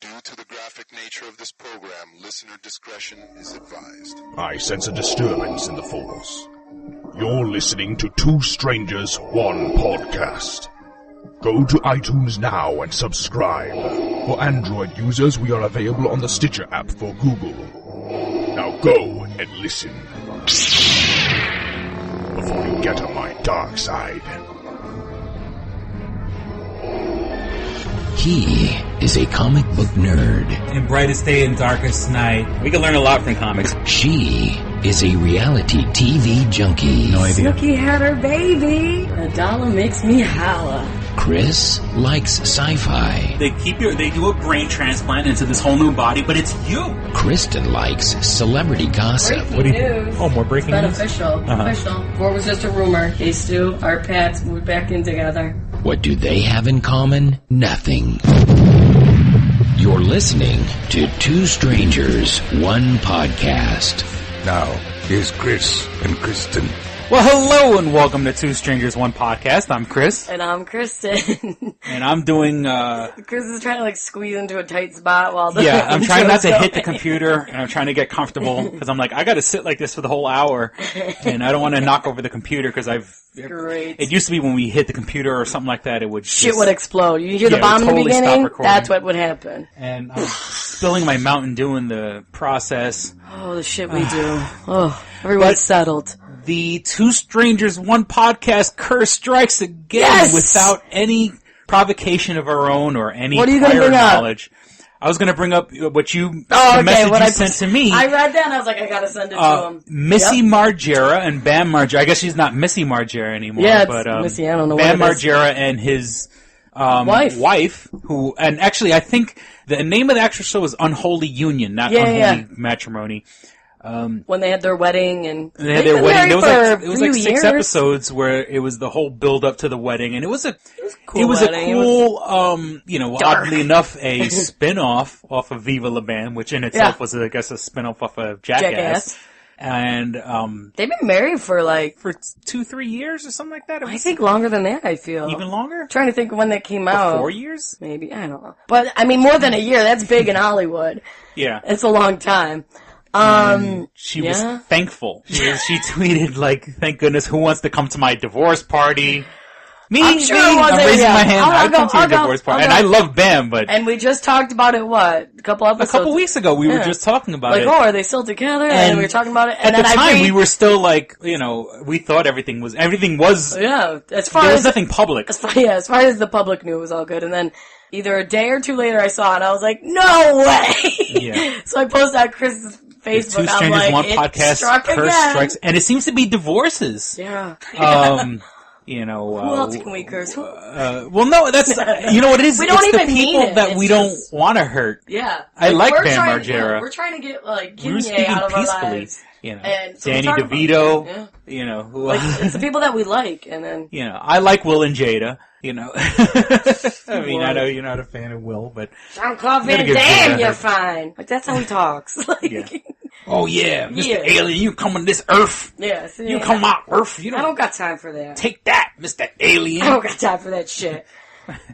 Due to the graphic nature of this program, listener discretion is advised. I sense a disturbance in the force. You're listening to Two Strangers, One Podcast. Go to iTunes now and subscribe. For Android users, we are available on the Stitcher app for Google. Now go and listen. Before you get on my dark side. He is a comic book nerd. In brightest day and darkest night. We can learn a lot from comics. She is a reality TV junkie. No idea. Snooki had her baby. A dollar makes me holla. Chris likes sci-fi. They do a brain transplant into this whole new body, but it's you. Kristyn likes celebrity gossip. Breaking news. Oh, more breaking news? Official. Official. Before it was just a rumor. Hey, Stu, our Pats moved back in together. What do they have in common? Nothing. You're listening to Two Strangers, One Podcast. Now, here's Chris and Kristyn. Well, hello and welcome to Two Strangers, One Podcast. I'm Chris. And I'm Kristyn. And I'm doing, Chris is trying to, like, squeeze into a tight spot while the yeah, I'm trying not to going. hit the computer, and I'm trying to get comfortable, because I'm like, I gotta sit like this for the whole hour, and I don't want to knock over the computer, because Great. It used to be when we hit the computer or something like that, it would Shit would explode. You hear the bomb in the beginning? That's what would happen. And I'm spilling my Mountain Dew in the process. Oh, the shit we do. Oh, everyone's settled. The Two Strangers, One Podcast curse strikes again without any provocation of our own or any prior knowledge. I was going to bring up what you, the message you sent to me. I read that and I was like, I got to send it to him. Missy Margera and Bam Margera. I guess she's not Missy Margera anymore. Yeah, but Missy, I don't know Bam what it is. Margera and his wife, who, and actually I think the name of the actual show is Unholy Union, not Unholy Matrimony. When they had their wedding and they had their wedding. It was like 6 years. episodes where it was the whole build up to the wedding, and it was a cool, oddly enough, a spin-off off of Viva La Bam, which in itself was, I guess, a spin-off off of Jackass. And they've been married for 2-3 years or something like that. I think longer than that. I feel even longer. I'm trying to think of when that came out. 4 years, maybe. I don't know, but I mean more than a year. That's big in Hollywood. Yeah, it's a long time. She was thankful. She tweeted thank goodness, who wants to come to my divorce party? Me, I'm sure I'm raising my hand. I'll come to your divorce party. And I love Bam, but... And we just talked about it, a couple episodes? A couple weeks ago, we were just talking about it. Are they still together? And we were talking about it. And at the time, we were still we thought everything was... Yeah, as far as... There was nothing public. As far as the public knew, it was all good. And then either a day or two later, I saw it, and I was like, no way! Yeah. So I posted on Chris's Facebook. Two Strangers, One Podcast, curse strikes, and it seems to be divorces. Yeah. Who else can we curse? Well, no, that's, you know what it is? We don't it's even the people mean it. that we don't want to hurt. Yeah. I like Bam Margera. We're trying to get, we're speaking out of peacefully. our lives. And so Danny DeVito, who, it's the people that we like, and then... I like Will and Jada, I mean, I know you're not a fan of Will, but... Jean-Claude Van Damme, you're fine. That's how he talks. Oh yeah, Mr. Alien, you come on this Earth. Yeah, you come on Earth. I don't got time for that. Take that, Mr. Alien. I don't got time for that shit.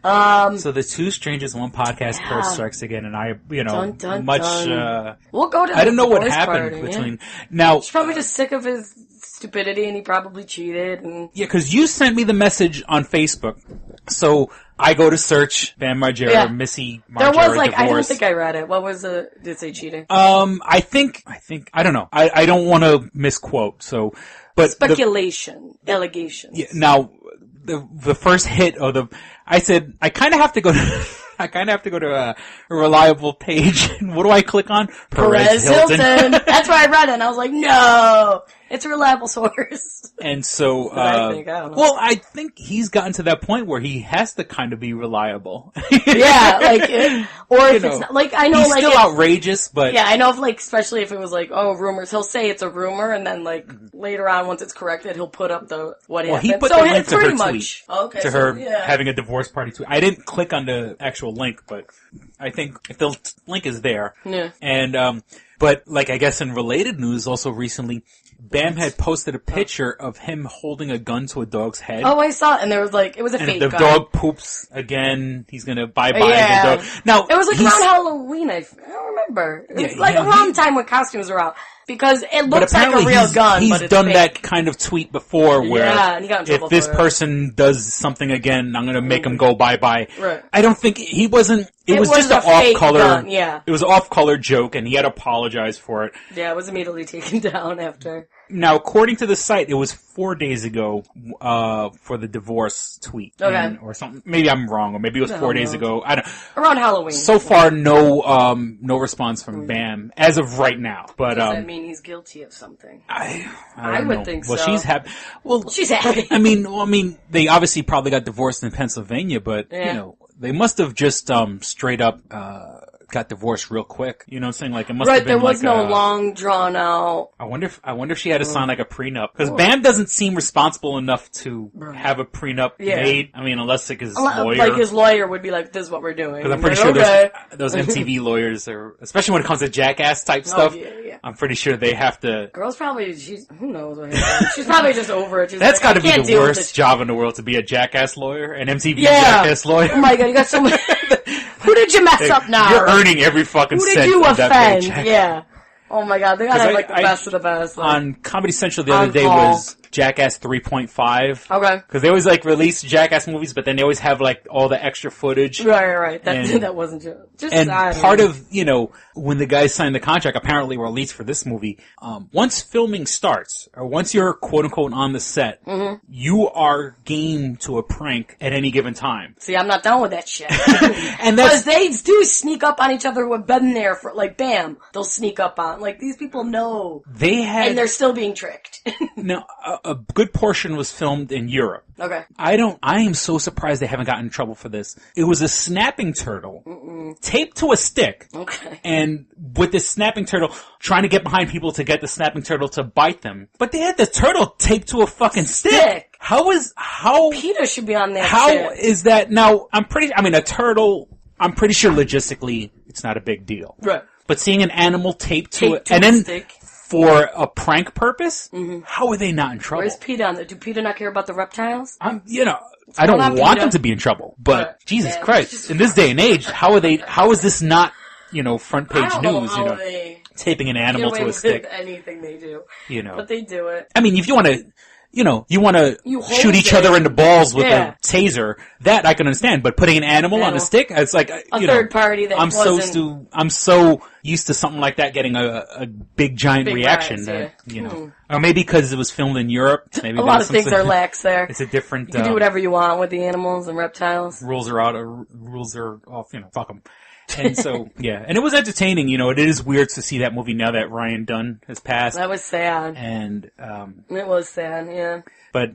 So the Two Strangers, One Podcast curse strikes again, and I, dun, dun, much. Dun. We'll go to. I don't know what happened between now. He's probably just sick of his stupidity, and he probably cheated. And because you sent me the message on Facebook, so I go to search Bam Margera, Missy Margera. There was divorce. I don't think I read it. What was the? Did it say cheating? I think I don't know. I don't want to misquote. So, but speculation, allegations. Yeah. Now, the first hit of I said I kind of have to go to. I kind of have to go to a reliable page. What do I click on? Perez Hilton. That's where I read it, and I was like, no, it's a reliable source. And so, I don't know. Well, I think he's gotten to that point where he has to kind of be reliable. Yeah, if it's not, I know, he's still outrageous, but yeah, I know especially if it was rumors, he'll say it's a rumor, and then later on, once it's corrected, he'll put up what happened. He put the link to her tweet. Okay, to her having a divorce party tweet. I didn't click on the actual link, but I think if the link is there. Yeah. And, But, like, I guess in related news also recently, Bam had posted a picture of him holding a gun to a dog's head. Oh, I saw it, and there was like, it was a fake gun. And if the dog poops again, he's gonna bye-bye the dog. Now, it was like around Halloween, I don't remember. It was like around the time when costumes were out. Because it looks like a real gun, but it's done fake. That kind of tweet before where and he got in trouble if this person does something again, I'm going to make him go bye-bye. Right. I don't think he wasn't... It was just an off-color... Gun, yeah. It was an off-color joke, and he had to apologize for it. Yeah, it was immediately taken down after. Now, according to the site, it was 4 days ago for the divorce tweet. Okay. Or something. Maybe I'm wrong, or maybe it was 4 days ago. I don't. Around Halloween. So far, no response from Bam as of right now. But does that mean he's guilty of something? I would think so. Well, she's happy. Well, she's happy. I mean, they obviously probably got divorced in Pennsylvania, but you know, they must have just straight up got divorced real quick. You know what I'm saying? Like, it must have been there was like no long drawn out. I wonder if she had to sign like a prenup. Because Bam doesn't seem responsible enough to have a prenup made. I mean, unless like his lawyer. Like his lawyer would be like, this is what we're doing. Because I'm pretty sure those MTV lawyers are, especially when it comes to Jackass type stuff. Yeah. I'm pretty sure they have to. Girls probably, who knows what happened. She's probably just over it. She's That's like, gotta be the worst job in the world, to be a Jackass lawyer, an MTV Jackass lawyer. Oh my god, you got so many. Who did you mess up now? You're earning every fucking cent. Who did you offend? That paycheck. Yeah. Oh my god, they gotta have like the best of the best. Like, on Comedy Central the other day was Jackass 3.5. Okay. Because they always like release Jackass movies, but then they always have like all the extra footage. Right. That wasn't just and part of, you know, when the guys signed the contract, apparently, or at least for this movie, once filming starts, or once you're quote unquote on the set, you are game to a prank at any given time. See, I'm not down with that shit. And that's, because they do sneak up on each other who have been there for, like, Bam, they'll sneak up on. Like, these people know. And they're still being tricked. Now, a good portion was filmed in Europe. Okay. I am so surprised they haven't gotten in trouble for this. It was a snapping turtle taped to a stick. Okay. And with this snapping turtle, trying to get behind people to get the snapping turtle to bite them. But they had the turtle taped to a fucking stick. How PETA should be on that How is that? Now, a turtle, I'm pretty sure logistically it's not a big deal. Right. But seeing an animal taped to it, and then stick. For a prank purpose, how are they not in trouble? Where's PETA on that? Do PETA not care about the reptiles? I don't want them to be in trouble, but Jesus Christ, in this day and age, how is this not, front page news, taping an animal to a stick? Anything they do. But they do it. I mean, if you want to, you want to shoot each other in the balls with a taser, that I can understand, but putting an animal on a stick, it's like, a third party that I'm so used to something like that getting a big giant reaction that, or maybe because it was filmed in Europe. Maybe a lot of things are lax there. It's a different. You can do whatever you want with the animals and reptiles. Rules are off. Fuck them. And so, and it was entertaining. It is weird to see that movie now that Ryan Dunn has passed. That was sad. And it was sad. Yeah. But,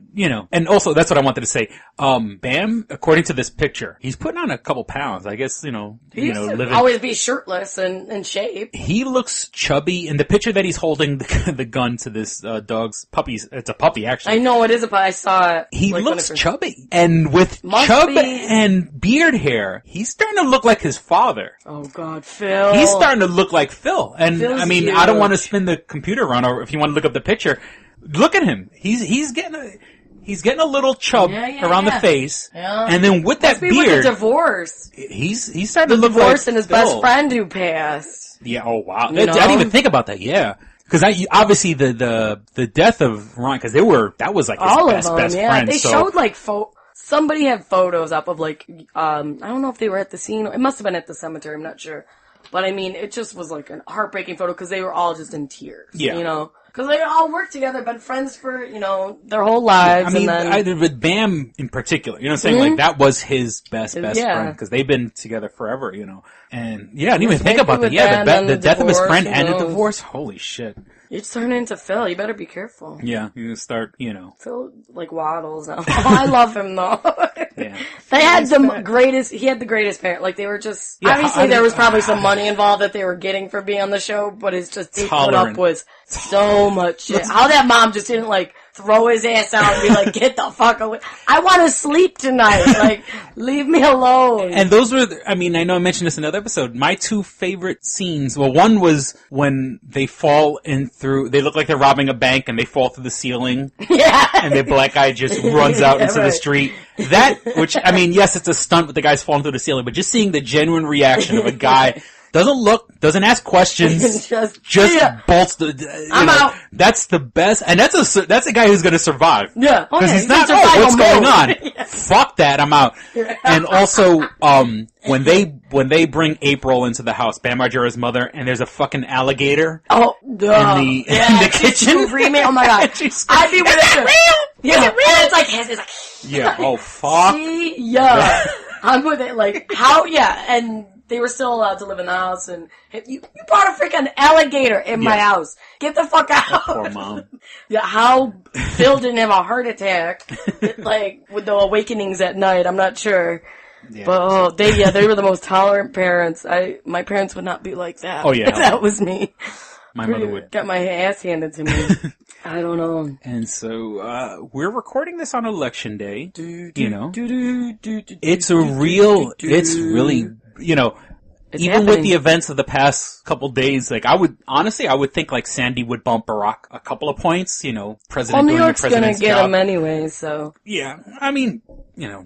and also, that's what I wanted to say. Bam, according to this picture, he's putting on a couple pounds. I guess, he used to always be shirtless and in shape. He looks chubby. In the picture that he's holding the gun to this dog's puppy, it's a puppy, actually. I know it is a puppy. I saw it. He looks chubby. And with and beard hair, he's starting to look like his father. Oh, God, Phil. He's starting to look like Phil. And, Phil's huge. I don't want to spin the computer around, or if you want to look up the picture, look at him. He's getting a little chub around the face, and then with that beard, with the divorce, he's starting to look like divorce and his best friend who passed. Yeah. Oh wow. I didn't even think about that. Yeah. Because obviously the death of Ron, because that was like his best friend. They showed like somebody had photos up of like I don't know if they were at the scene. It must have been at the cemetery. I'm not sure. But I mean, it just was like a heartbreaking photo because they were all just in tears. Yeah. Because they all worked together, been friends for, their whole lives. I mean, with Bam in particular, what I'm saying? Like, that was his best friend, because they've been together forever, And, I didn't even think about that. Yeah, the death of his friend and the divorce. Holy shit. You're turning into Phil. You better be careful. Yeah, you start, Phil, like, waddles now. I love him, though. Yeah. He had the greatest parent. Like, they were just, obviously there was probably some money involved that they were getting for being on the show, but it's just, they put up with so much shit. How that mom just didn't, like, throw his ass out and be like, get the fuck away. I want to sleep tonight. Like, leave me alone. And those were, I know I mentioned this in another episode, my two favorite scenes. Well, one was when they fall in through, they look like they're robbing a bank and they fall through the ceiling. Yeah. And the black guy just runs out into the street. That, which, yes, it's a stunt with the guys falling through the ceiling, but just seeing the genuine reaction of a guy doesn't look, doesn't ask questions, just bolts the, I'm out. That's the best, and that's a guy who's gonna survive. Yeah. Because he's not, what's going on? Yeah. Fuck that, I'm out. And also, when they bring April into the house, Bam Margera's mother, and there's a fucking alligator. Oh, in the kitchen. Oh my god. I'd be with it. Yeah. And it's like, yeah, oh fuck. See? Yeah. I'm with it, like, how, and they were still allowed to live in the house, and you brought a freaking alligator in my house. Get the fuck out. Poor mom. Yeah, how Phil didn't have a heart attack, like, with the awakenings at night, I'm not sure. Yeah. But, they were the most tolerant parents. My parents would not be like that. Oh, yeah. That was me. My mother would. Got my ass handed to me. I don't know. And so, we're recording this on election day. It's really, it's even happening. with the events of the past couple days, like I would think like Sandy would bump Barack a couple of points, president New doing York's the president's gonna get job. him anyway, so. Yeah,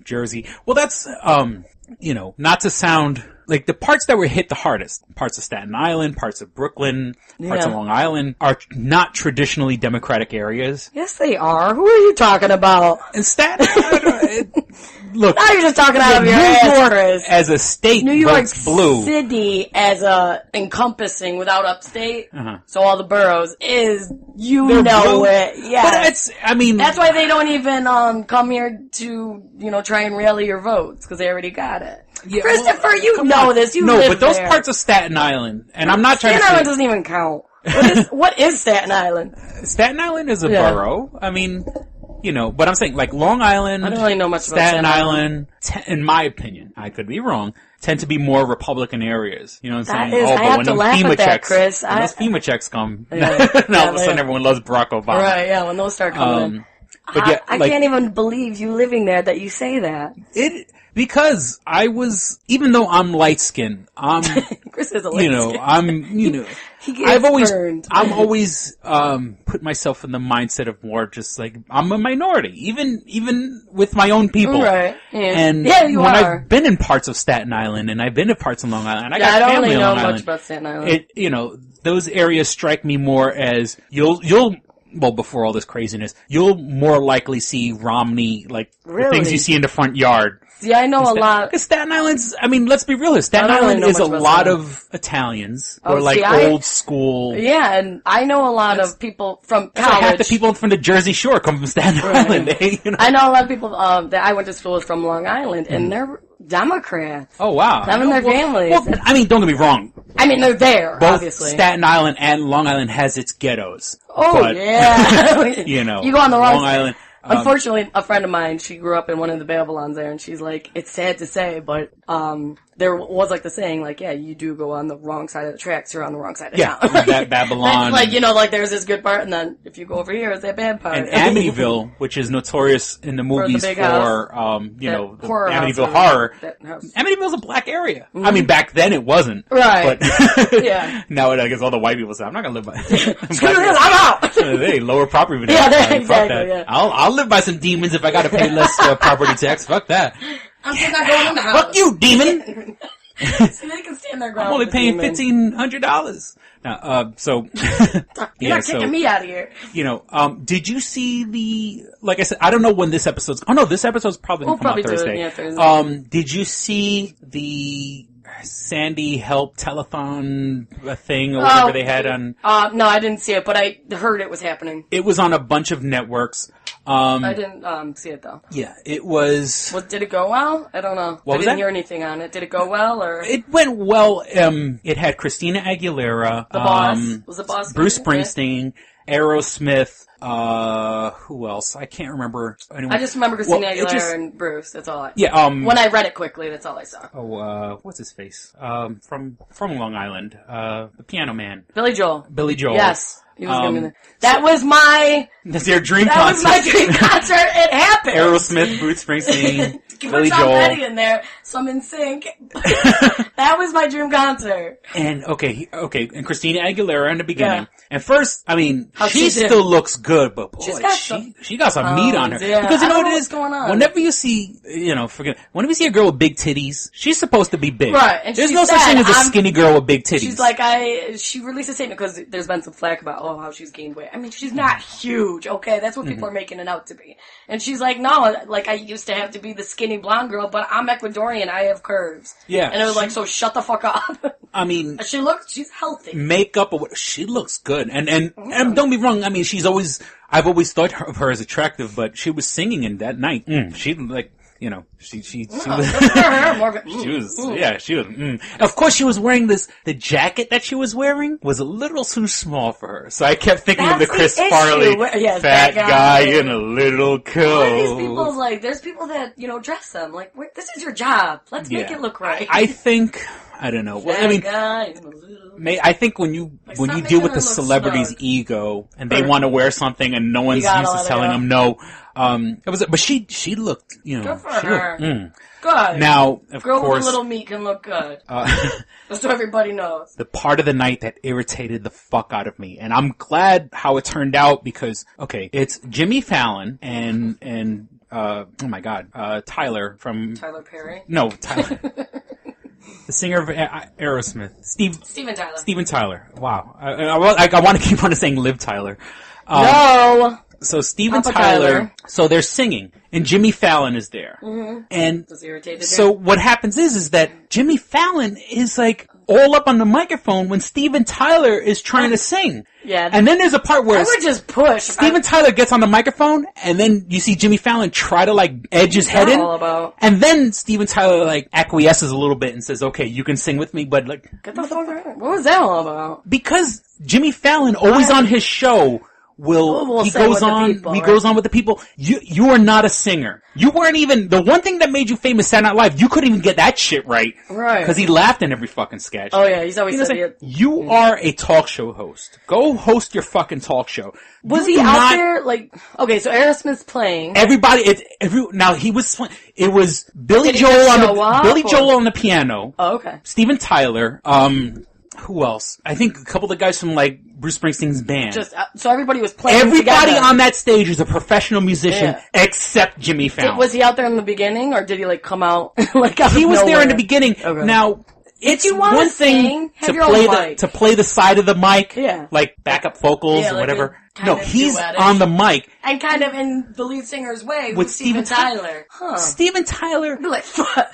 Jersey. Well, that's, not to sound like the parts that were hit the hardest, parts of Staten Island, parts of Brooklyn, parts of Long Island, are not traditionally Democratic areas. Yes, they are. Who are you talking about? And Staten Island, look. Now you're just talking out of your ass, Chris. As a state, New York votes blue. City as a encompassing without upstate, so all the boroughs is, They're blue. it. Yeah. But it's, that's why they don't even, come here to, try and rally your votes, because they already got it. Yeah, Christopher, you know this. You live but those there. parts of Staten Island, and I'm not trying Staten to say... Island doesn't even count. What is Staten Island? Staten Island is a borough. But I'm saying, like, Long Island, I don't really know much about Staten Island, in my opinion, I could be wrong, tend to be more Republican areas. You know what I'm saying? I have to laugh at that, Chris. When those FEMA checks come, all of a sudden everyone loves Barack Obama. Right, yeah, when those start coming in. But I can't even believe you living there that you say that. Because I was, even though I'm light-skinned, Chris is a light-skinned. I'm always put myself in the mindset of more just like, I'm a minority, even with my own people. Right. Yeah. And I've been in parts of Staten Island, and I've been in parts of Long Island, and I got family really on Long Island. I don't know much about Staten Island. Those areas strike me more as, well, before all this craziness, you'll more likely see Romney, like, the things you see in the front yard. See, I know a lot. Because Staten Island's, let's be real here. Staten Island is a lot of Italians. Or old school. Yeah, and I know a lot of people from college. Like half the people from the Jersey Shore come from Staten Island. I know a lot of people that I went to school with from Long Island, and they're Democrats. Oh, wow. Them and their families. Well, don't get me wrong. They're there, both obviously. Staten Island and Long Island has its ghettos. Oh, yeah. You go on the wrong Long Island. Unfortunately, a friend of mine, she grew up in one of the Babylons there, and she's like, it's sad to say, but, there was like the saying, like, yeah, you do go on the wrong side of the tracks, you're on the wrong side of town. That Babylon. That's like, there's this good part, and then if you go over here, it's that bad part. And Amityville, which is notorious in the movies for horror Amityville horror. Amityville's a black area. Mm-hmm. Back then it wasn't. Right. But yeah. Now I guess all the white people say, I'm not gonna live by Screw this, I'm out! They lower property tax. Yeah, exactly, yeah. I'll live by some demons if I gotta pay less property tax. Fuck that. I'm still not going in the house. Fuck you, demon! See, they can stand their ground. I'm only paying $1,500. Now, so you're not kicking me out of here. Did you see like I said, I don't know when this episode's. Oh no, this episode's probably gonna come out Thursday. Thursday. Did you see the Sandy Help Telethon thing or whatever they had on? No, I didn't see it, but I heard it was happening. It was on a bunch of networks. I didn't see it though. Yeah, it was. Did it go well? I don't know. I didn't hear anything on it. Did it go well or? It went well. It had Christina Aguilera. The boss was the boss. Bruce Springsteen, Aerosmith. Who else? I can't remember anyone. I just remember Christina Aguilera and Bruce. That's all I... Yeah, when I read it quickly, that's all I saw. Oh, what's his face? From Long Island. The piano man. Billy Joel. Yes. He was gonna be there. That was my... That's your dream concert. That was my dream concert. It happened. Aerosmith, Bruce Springsteen, Billy Put Joel. Petty in there, some in sync. That was my dream concert. And, and Christina Aguilera in the beginning. Yeah. And first, I mean, she still looks good, but boy, she got some meat on her. Yeah. Because you know what it is? Going on. Whenever you see, whenever you see a girl with big titties, she's supposed to be big. Right. And there's no such thing as a skinny girl with big titties. She's like, she released a statement because there's been some flack about, how she's gained weight. I mean, she's not huge, okay? That's what people are making it out to be. And she's like, no, like, I used to have to be the skinny blonde girl, but I'm Ecuadorian, I have curves. Yeah. And it was like, so shut the fuck up. I mean... she's healthy. Makeup, she looks good. And don't be wrong, I mean, I've always thought of her as attractive, but she was singing in that night. She, like... she was. Of course, she was wearing the jacket that she was wearing was a little too small for her. So I kept thinking of the Chris Farley fat guy in a little coat. These people, like, there's people that, dress them. Like, this is your job. Let's make it look right. I think, I don't know. Well, I mean, I think when you deal with the celebrity's ego and they want to wear something and no one's used to telling them no, but she looked, good for her. Good. Now, of Girl course, with a little meat can look good. Just so everybody knows. The part of the night that irritated the fuck out of me, and I'm glad how it turned out because, it's Jimmy Fallon and oh my god, Tyler from... Tyler Perry? No, Tyler. The singer of Aerosmith. Steven Tyler. Wow. I want to keep on saying Liv Tyler. No! So Steven Tyler, so they're singing, and Jimmy Fallon is there. Mm-hmm. And so what happens is that Jimmy Fallon is like all up on the microphone when Steven Tyler is trying to sing. Yeah. And then there's a part where I would just push. Steven Tyler gets on the microphone, and then you see Jimmy Fallon try to like edge his head in. And then Steven Tyler like acquiesces a little bit and says, "Okay, you can sing with me, but like get the fuck out." What was that all about? Because Jimmy Fallon always on his show he goes on with the people. You are not a singer. You weren't even, the one thing that made you famous Saturday Night Live, you couldn't even get that shit right. Right. Because he laughed in every fucking sketch. Oh yeah, he's always said you are a talk show host. Go host your fucking talk show. Was he out there, like, okay, so Aerosmith's playing. Now he was playing, it was Billy Joel on the piano. Oh, okay. Steven Tyler, who else? I think a couple of the guys from like Bruce Springsteen's band. So everybody was playing Everybody together. On that stage is a professional musician except Jimmy Fallon. Was he out there in the beginning or did he like come out like out He of was nowhere? there in the beginning. Okay. Now, it's one thing to play the side of the mic, like backup vocals or whatever. No, he's on the mic. And kind of in the lead singer's way with Steven Tyler. Huh. Steven Tyler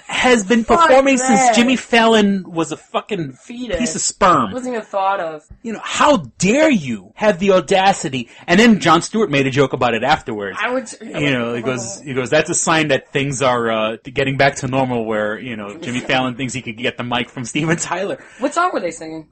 has been performing since Jimmy Fallon was a fucking piece of sperm. Wasn't even thought of. How dare you have the audacity? And then Jon Stewart made a joke about it afterwards. He goes, that's a sign that things are getting back to normal where, Jimmy Fallon thinks he could get the mic from Steven Tyler. What song were they singing?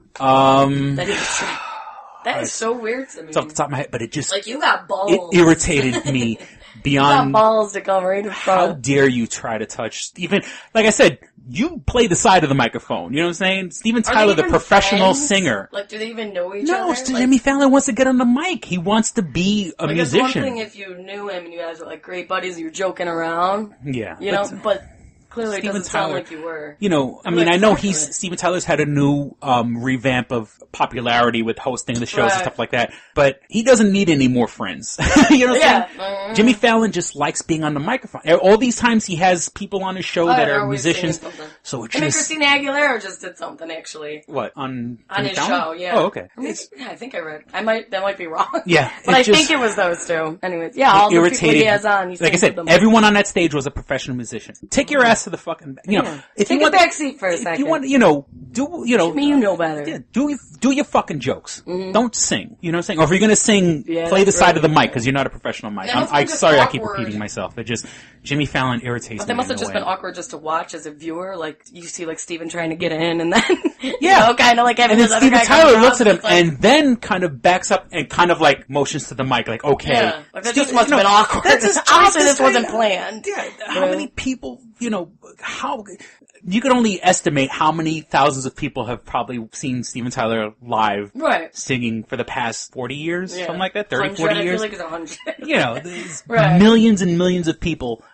That is so weird to me. It's off the top of my head, but it just... Like, you got balls. It irritated me beyond... You got balls to come right in front. How dare you try to touch Steven... Like I said, you play the side of the microphone. You know what I'm saying? Steven Tyler, the professional singer. Like, do they even know each other? No, Jimmy Fallon wants to get on the mic. He wants to be a musician. It's one thing if you knew him and you guys were like great buddies and you were joking around. Yeah. But clearly it doesn't sound like you were. I know Steven Tyler's had a new revamp of popularity with hosting the shows and stuff like that, but he doesn't need any more friends. You know what I'm saying? Jimmy Fallon just likes being on the microphone. All these times he has people on his show that are musicians. So it's Christina Aguilera just did something actually. What? On his show, yeah. Oh, okay. I think I read. That might be wrong. Yeah. But I think it was those two. Anyways, all the people he has on. Like I said, everyone on that stage was a professional musician. Take your ass to the fucking, if take you want a back seat for a second. If you want, Jimmy, you know better. Yeah, do your fucking jokes. Mm-hmm. Don't sing. You know what I'm saying? Or if you're gonna sing, play the side of the mic, because you're not a professional mic. I'm sorry, I keep repeating myself. It just, Jimmy Fallon irritates me. But that must have just been awkward just to watch as a viewer. Like, you see, like, Steven trying to get in, and then, kind of like having this other guy. And then Steven Tyler looks at him, and then kind of backs up and kind of like motions to the mic, like, okay. Yeah, like that just must have been awkward. Obviously, this wasn't planned. Yeah, how many people, you can only estimate how many thousands of people have probably seen Steven Tyler live singing for the past 40 years, something like that, 30, 40 years. I feel like it's 100. There's millions and millions of people.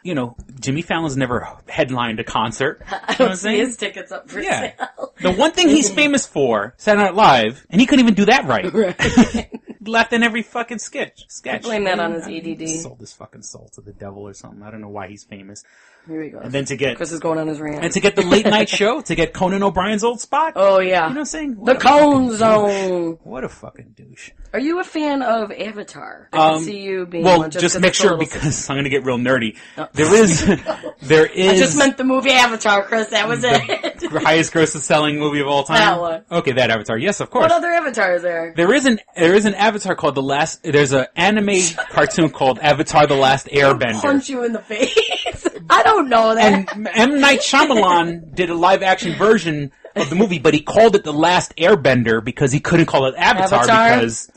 Jimmy Fallon's never headlined a concert. I don't see his tickets up for sale. The one thing he's famous for, Saturday Night Live, and he couldn't even do that right. Left in every fucking sketch. Blame that on his ADD. He sold his fucking soul to the devil or something. I don't know why he's famous. Here he goes. And then Chris is going on his rant. And to get the late night show, to get Conan O'Brien's old spot. Oh, yeah. You know what I'm saying? The Cone Zone. What a fucking douche. Are you a fan of Avatar? I can see you being one. Just make sure, because I'm going to get real nerdy. Oh. There is. I just meant the movie Avatar, Chris. That was it. The highest grossest selling movie of all time. That one. Okay, that Avatar. Yes, of course. What other Avatar is there? There is an Avatar called there's an anime cartoon called Avatar The Last Airbender. Punch you in the face. I don't know that. And M.Night Shamalan did a live action version of the movie, but he called it The Last Airbender because he couldn't call it Avatar? Because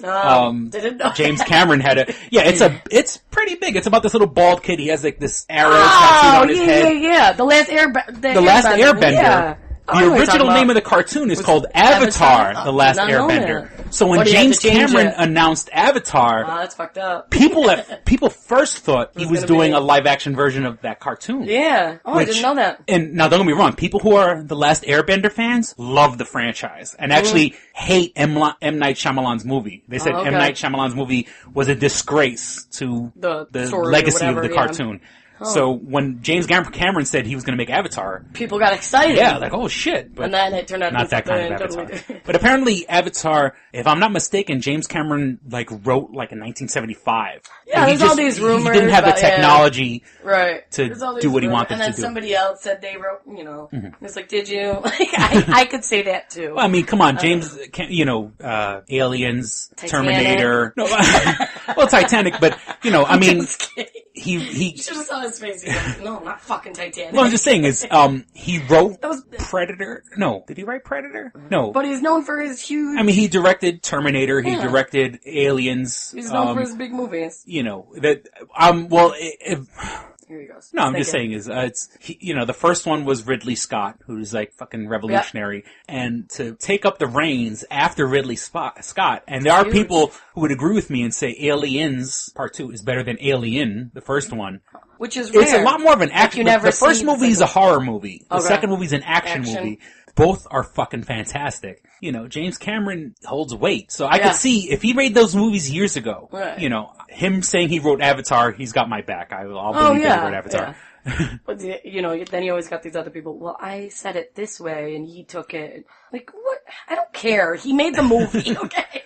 James Cameron had it's pretty big. It's about this little bald kid. He has like this arrow tattooed on his head. Yeah. The Last Airbender. The Last Airbender. Yeah. The original name of the cartoon is called Avatar, The Last Airbender. So when James Cameron announced Avatar, that's fucked up. people first thought he was doing a live action version of that cartoon. Yeah. I didn't know that. And now don't get me wrong, people who are The Last Airbender fans love the franchise and actually hate M. Night Shyamalan's movie. They said M. Night Shyamalan's movie was a disgrace to the legacy of the cartoon. Oh. So when James Cameron said he was going to make Avatar, people got excited. Yeah, like, oh shit. But and then it turned out not that kind of Avatar. But apparently Avatar, if I'm not mistaken, James Cameron wrote in 1975. Yeah, there's all these rumors. He didn't have the technology to do what he wanted to do. And then somebody else said they wrote, It's like, did you? I could say that too. Well, I mean, come on, James, Aliens, Titanic. Terminator. No, well, Titanic, but, I mean, he should have saw his face. He goes, no, not fucking Titanic. Well, I'm just saying is, he wrote Predator. No, did he write Predator? No. But he's known for his huge... I mean, he directed Terminator. He directed Aliens. He's known for his big movies. Here he goes. No, I'm just saying is, the first one was Ridley Scott, who's fucking revolutionary, and to take up the reins after Ridley Scott, and there are people who would agree with me and say Aliens Part 2 is better than Alien, the first one. Which is rare. It's a lot more of an action. The first movie is a horror movie. The second movie is an action movie. Both are fucking fantastic. James Cameron holds weight. So I could see, if he made those movies years ago, him saying he wrote Avatar, he's got my back. I'll believe that he wrote Avatar. Yeah. But, then you always got these other people, well, I said it this way, and he took it. Like, what? I don't care. He made the movie, okay?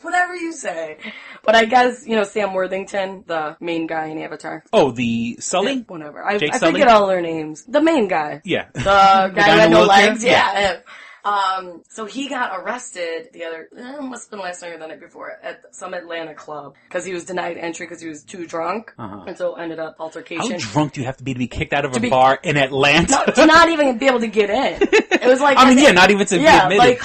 Whatever you say. But I guess, Sam Worthington, the main guy in Avatar. Oh, the Sully? Yeah, whatever. I forget all their names. The main guy. Yeah. The guy who had no legs? Yeah. So he got arrested must have been last night or the night before, at some Atlanta club, because he was denied entry because he was too drunk, and so ended up altercation. How drunk do you have to be kicked out of a bar in Atlanta? No, to not even be able to get in. It was like... not even to be admitted.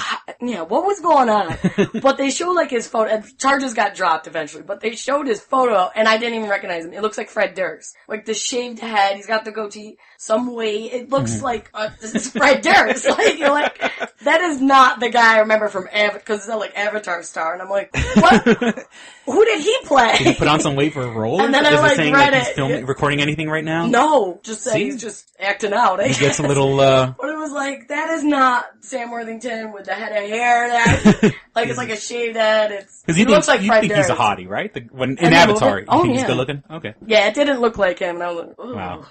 What was going on? But they showed, his photo, and charges got dropped eventually, but they showed his photo, and I didn't even recognize him. It looks like Fred Durst. The shaved head, he's got the goatee, some way, it looks like, this is Fred Durst. You're like... That is not the guy I remember from Avatar, because it's Avatar star, and I'm like, what? Who did he play? Did he put on some weight for a role? And then he's recording anything right now? No, just saying he's just acting out. He gets a little, But it was that is not Sam Worthington with the head of hair, it's like a shaved head, he looks like Fred Durst. He's a hottie, right? In Avatar, he's good looking? Okay. Yeah, it didn't look like him, and I was like, oh. Wow.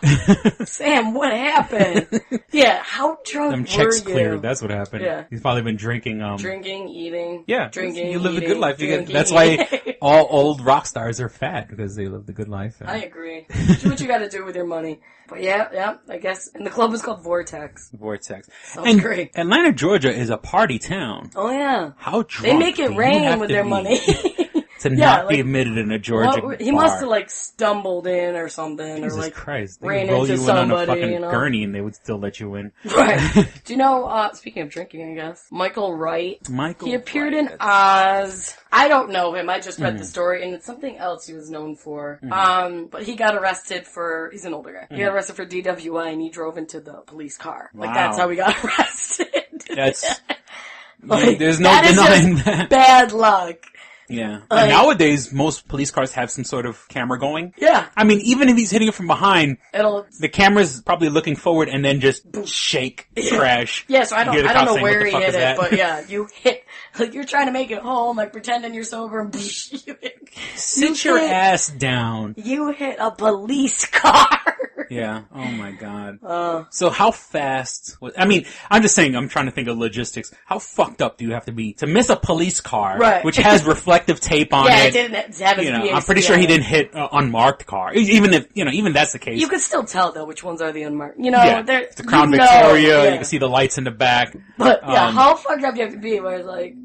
Sam, what happened? Yeah, how drunk were you? Them checks cleared, that's what happened. happened. Yeah. He's probably been drinking. Drinking, eating. Yeah. Drinking, you live eating, the good life. drinking. That's why all old rock stars are fat, because they live the good life. I agree. Do what you gotta do with your money. But yeah, I guess. And the club is called Vortex. Sounds great. Atlanta, Georgia is a party town. Oh yeah. How drunk they make it rain with their money. to not be admitted in a Georgia bar. He must have stumbled in or something. Jesus or Christ. They ran roll into you somebody, in on a fucking gurney and they would still let you in. Right. Do you know, speaking of drinking, I guess, Michael Wright. He appeared in Oz. I don't know him. I just read the story, and it's something else he was known for. But he got arrested he's an older guy. He got arrested for DWI, and he drove into the police car. Wow. That's how he got arrested. That's... there's no denying that. Bad luck. Yeah. And nowadays, most police cars have some sort of camera going. Yeah. I mean, even if he's hitting it from behind, the camera's probably looking forward and then just shake, crash. Yeah, so I don't know where he hit it, but yeah, you hit, you're trying to make it home, pretending you're sober, and sit your ass down. You hit a police car. Yeah. Oh my God. So how fast I'm just saying, I'm trying to think of logistics. How fucked up do you have to be to miss a police car, which has reflective tape on it? Yeah, it didn't have his I'm pretty sure he didn't hit an unmarked car. Even if, even that's the case. You could still tell though which ones are the unmarked. It's the Crown Victoria, you can see the lights in the back. But how fucked up you have to be where it's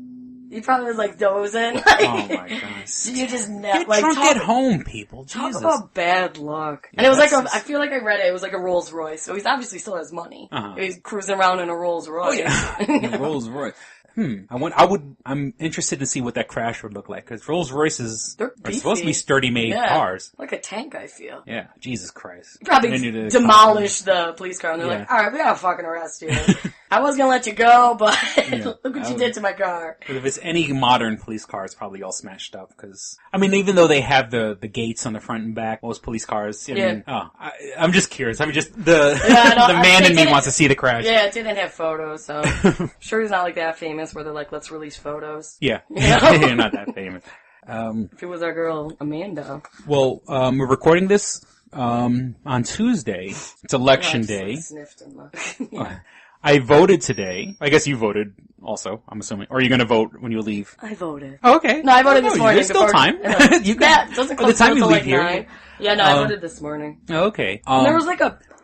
he probably was dozing. Oh my God. You just get drunk at home, people. Jesus. Talk about bad luck. And it was I feel like I read it was like a Rolls Royce. So he's obviously still has money. He's cruising around in a Rolls Royce. Oh yeah. Rolls Royce. I'm interested to see what that crash would look like, because Rolls Royces are supposed to be sturdy made cars. Like a tank, I feel. Yeah. Jesus Christ. Probably demolish the police car and they're like, alright, we gotta fucking arrest you. I was gonna let you go, but look what you did to my car. But if it's any modern police car, it's probably all smashed up, because, even though they have the gates on the front and back, most police cars, I'm just curious. The man in me wants to see the crash. Yeah, it didn't have photos, so I'm sure he's not that famous where they're like, let's release photos. Yeah. You're not that famous. If it was our girl, Amanda. Well, we're recording this on Tuesday. It's election day. Sniffed and looked. I voted today. I guess you voted also, I'm assuming. Or are you going to vote when you leave? I voted. Oh, okay. No, I voted this morning. There's still time. It doesn't close until 9. Yeah, no, I voted this morning. Okay. There was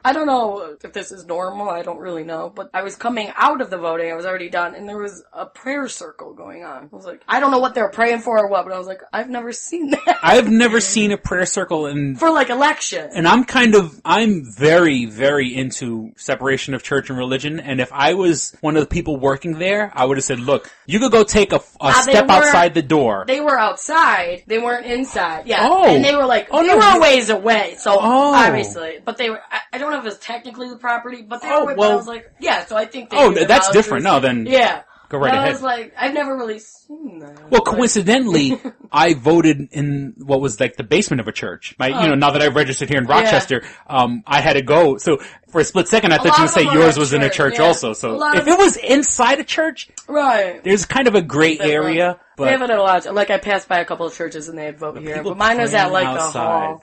I don't know if this is normal, I don't really know, but I was coming out of the voting, I was already done, and there was a prayer circle going on. I was like, I don't know what they were praying for or what, but I was like, I've never seen that. I've never seen a prayer circle for election. And I'm very, very into separation of church and religion, and if I was one of the people working there, I would have said, look, you could go take a step outside the door. They were outside, they weren't inside. Yeah. Oh. And they were they were a ways away, so obviously, but they were, I don't know if it was technically the property, but they were, but I was like, so I think they that's different. No, then go right ahead. I was like, I've never really seen that. Well, coincidentally, I voted in what was the basement of a church. Now that I've registered here in Rochester, I had to go. So for a split second, I thought you would say yours was in a church also. So if it was inside a church, there's kind of a gray area. But they have it at a lot. I passed by a couple of churches and they had vote here, but mine was at the hall.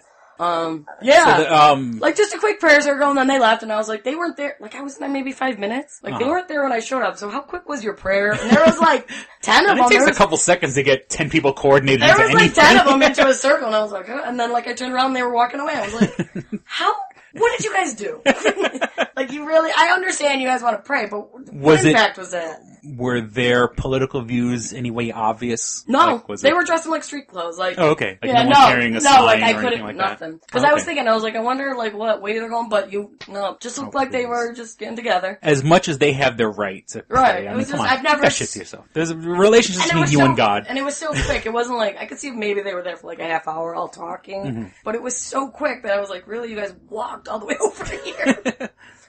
Just a quick prayer circle, and then they left, and I was like, they weren't there. I was there maybe 5 minutes. They weren't there when I showed up. So how quick was your prayer? And there was 10 of them. It takes a couple seconds to get 10 people coordinated into anything. There was 10 of them into a circle, and I was like, and then I turned around, and they were walking away. I was like, how? What did you guys do? You really? I understand you guys want to pray, but what impact was that? Were their political views any way obvious? No, they were dressed in street clothes. Oh, okay. No one's carrying a sign or anything like nothing. Because I was thinking, I was like, I wonder what way they're going, but just looked like they were just getting together. As much as they have their right to pray. Right. Come on, I've never that shit to yourself. There's a relationship between you and God. And it was so quick. It wasn't I could see maybe they were there for a half hour all talking, but it was so quick that I was like, really, you guys walked all the way over here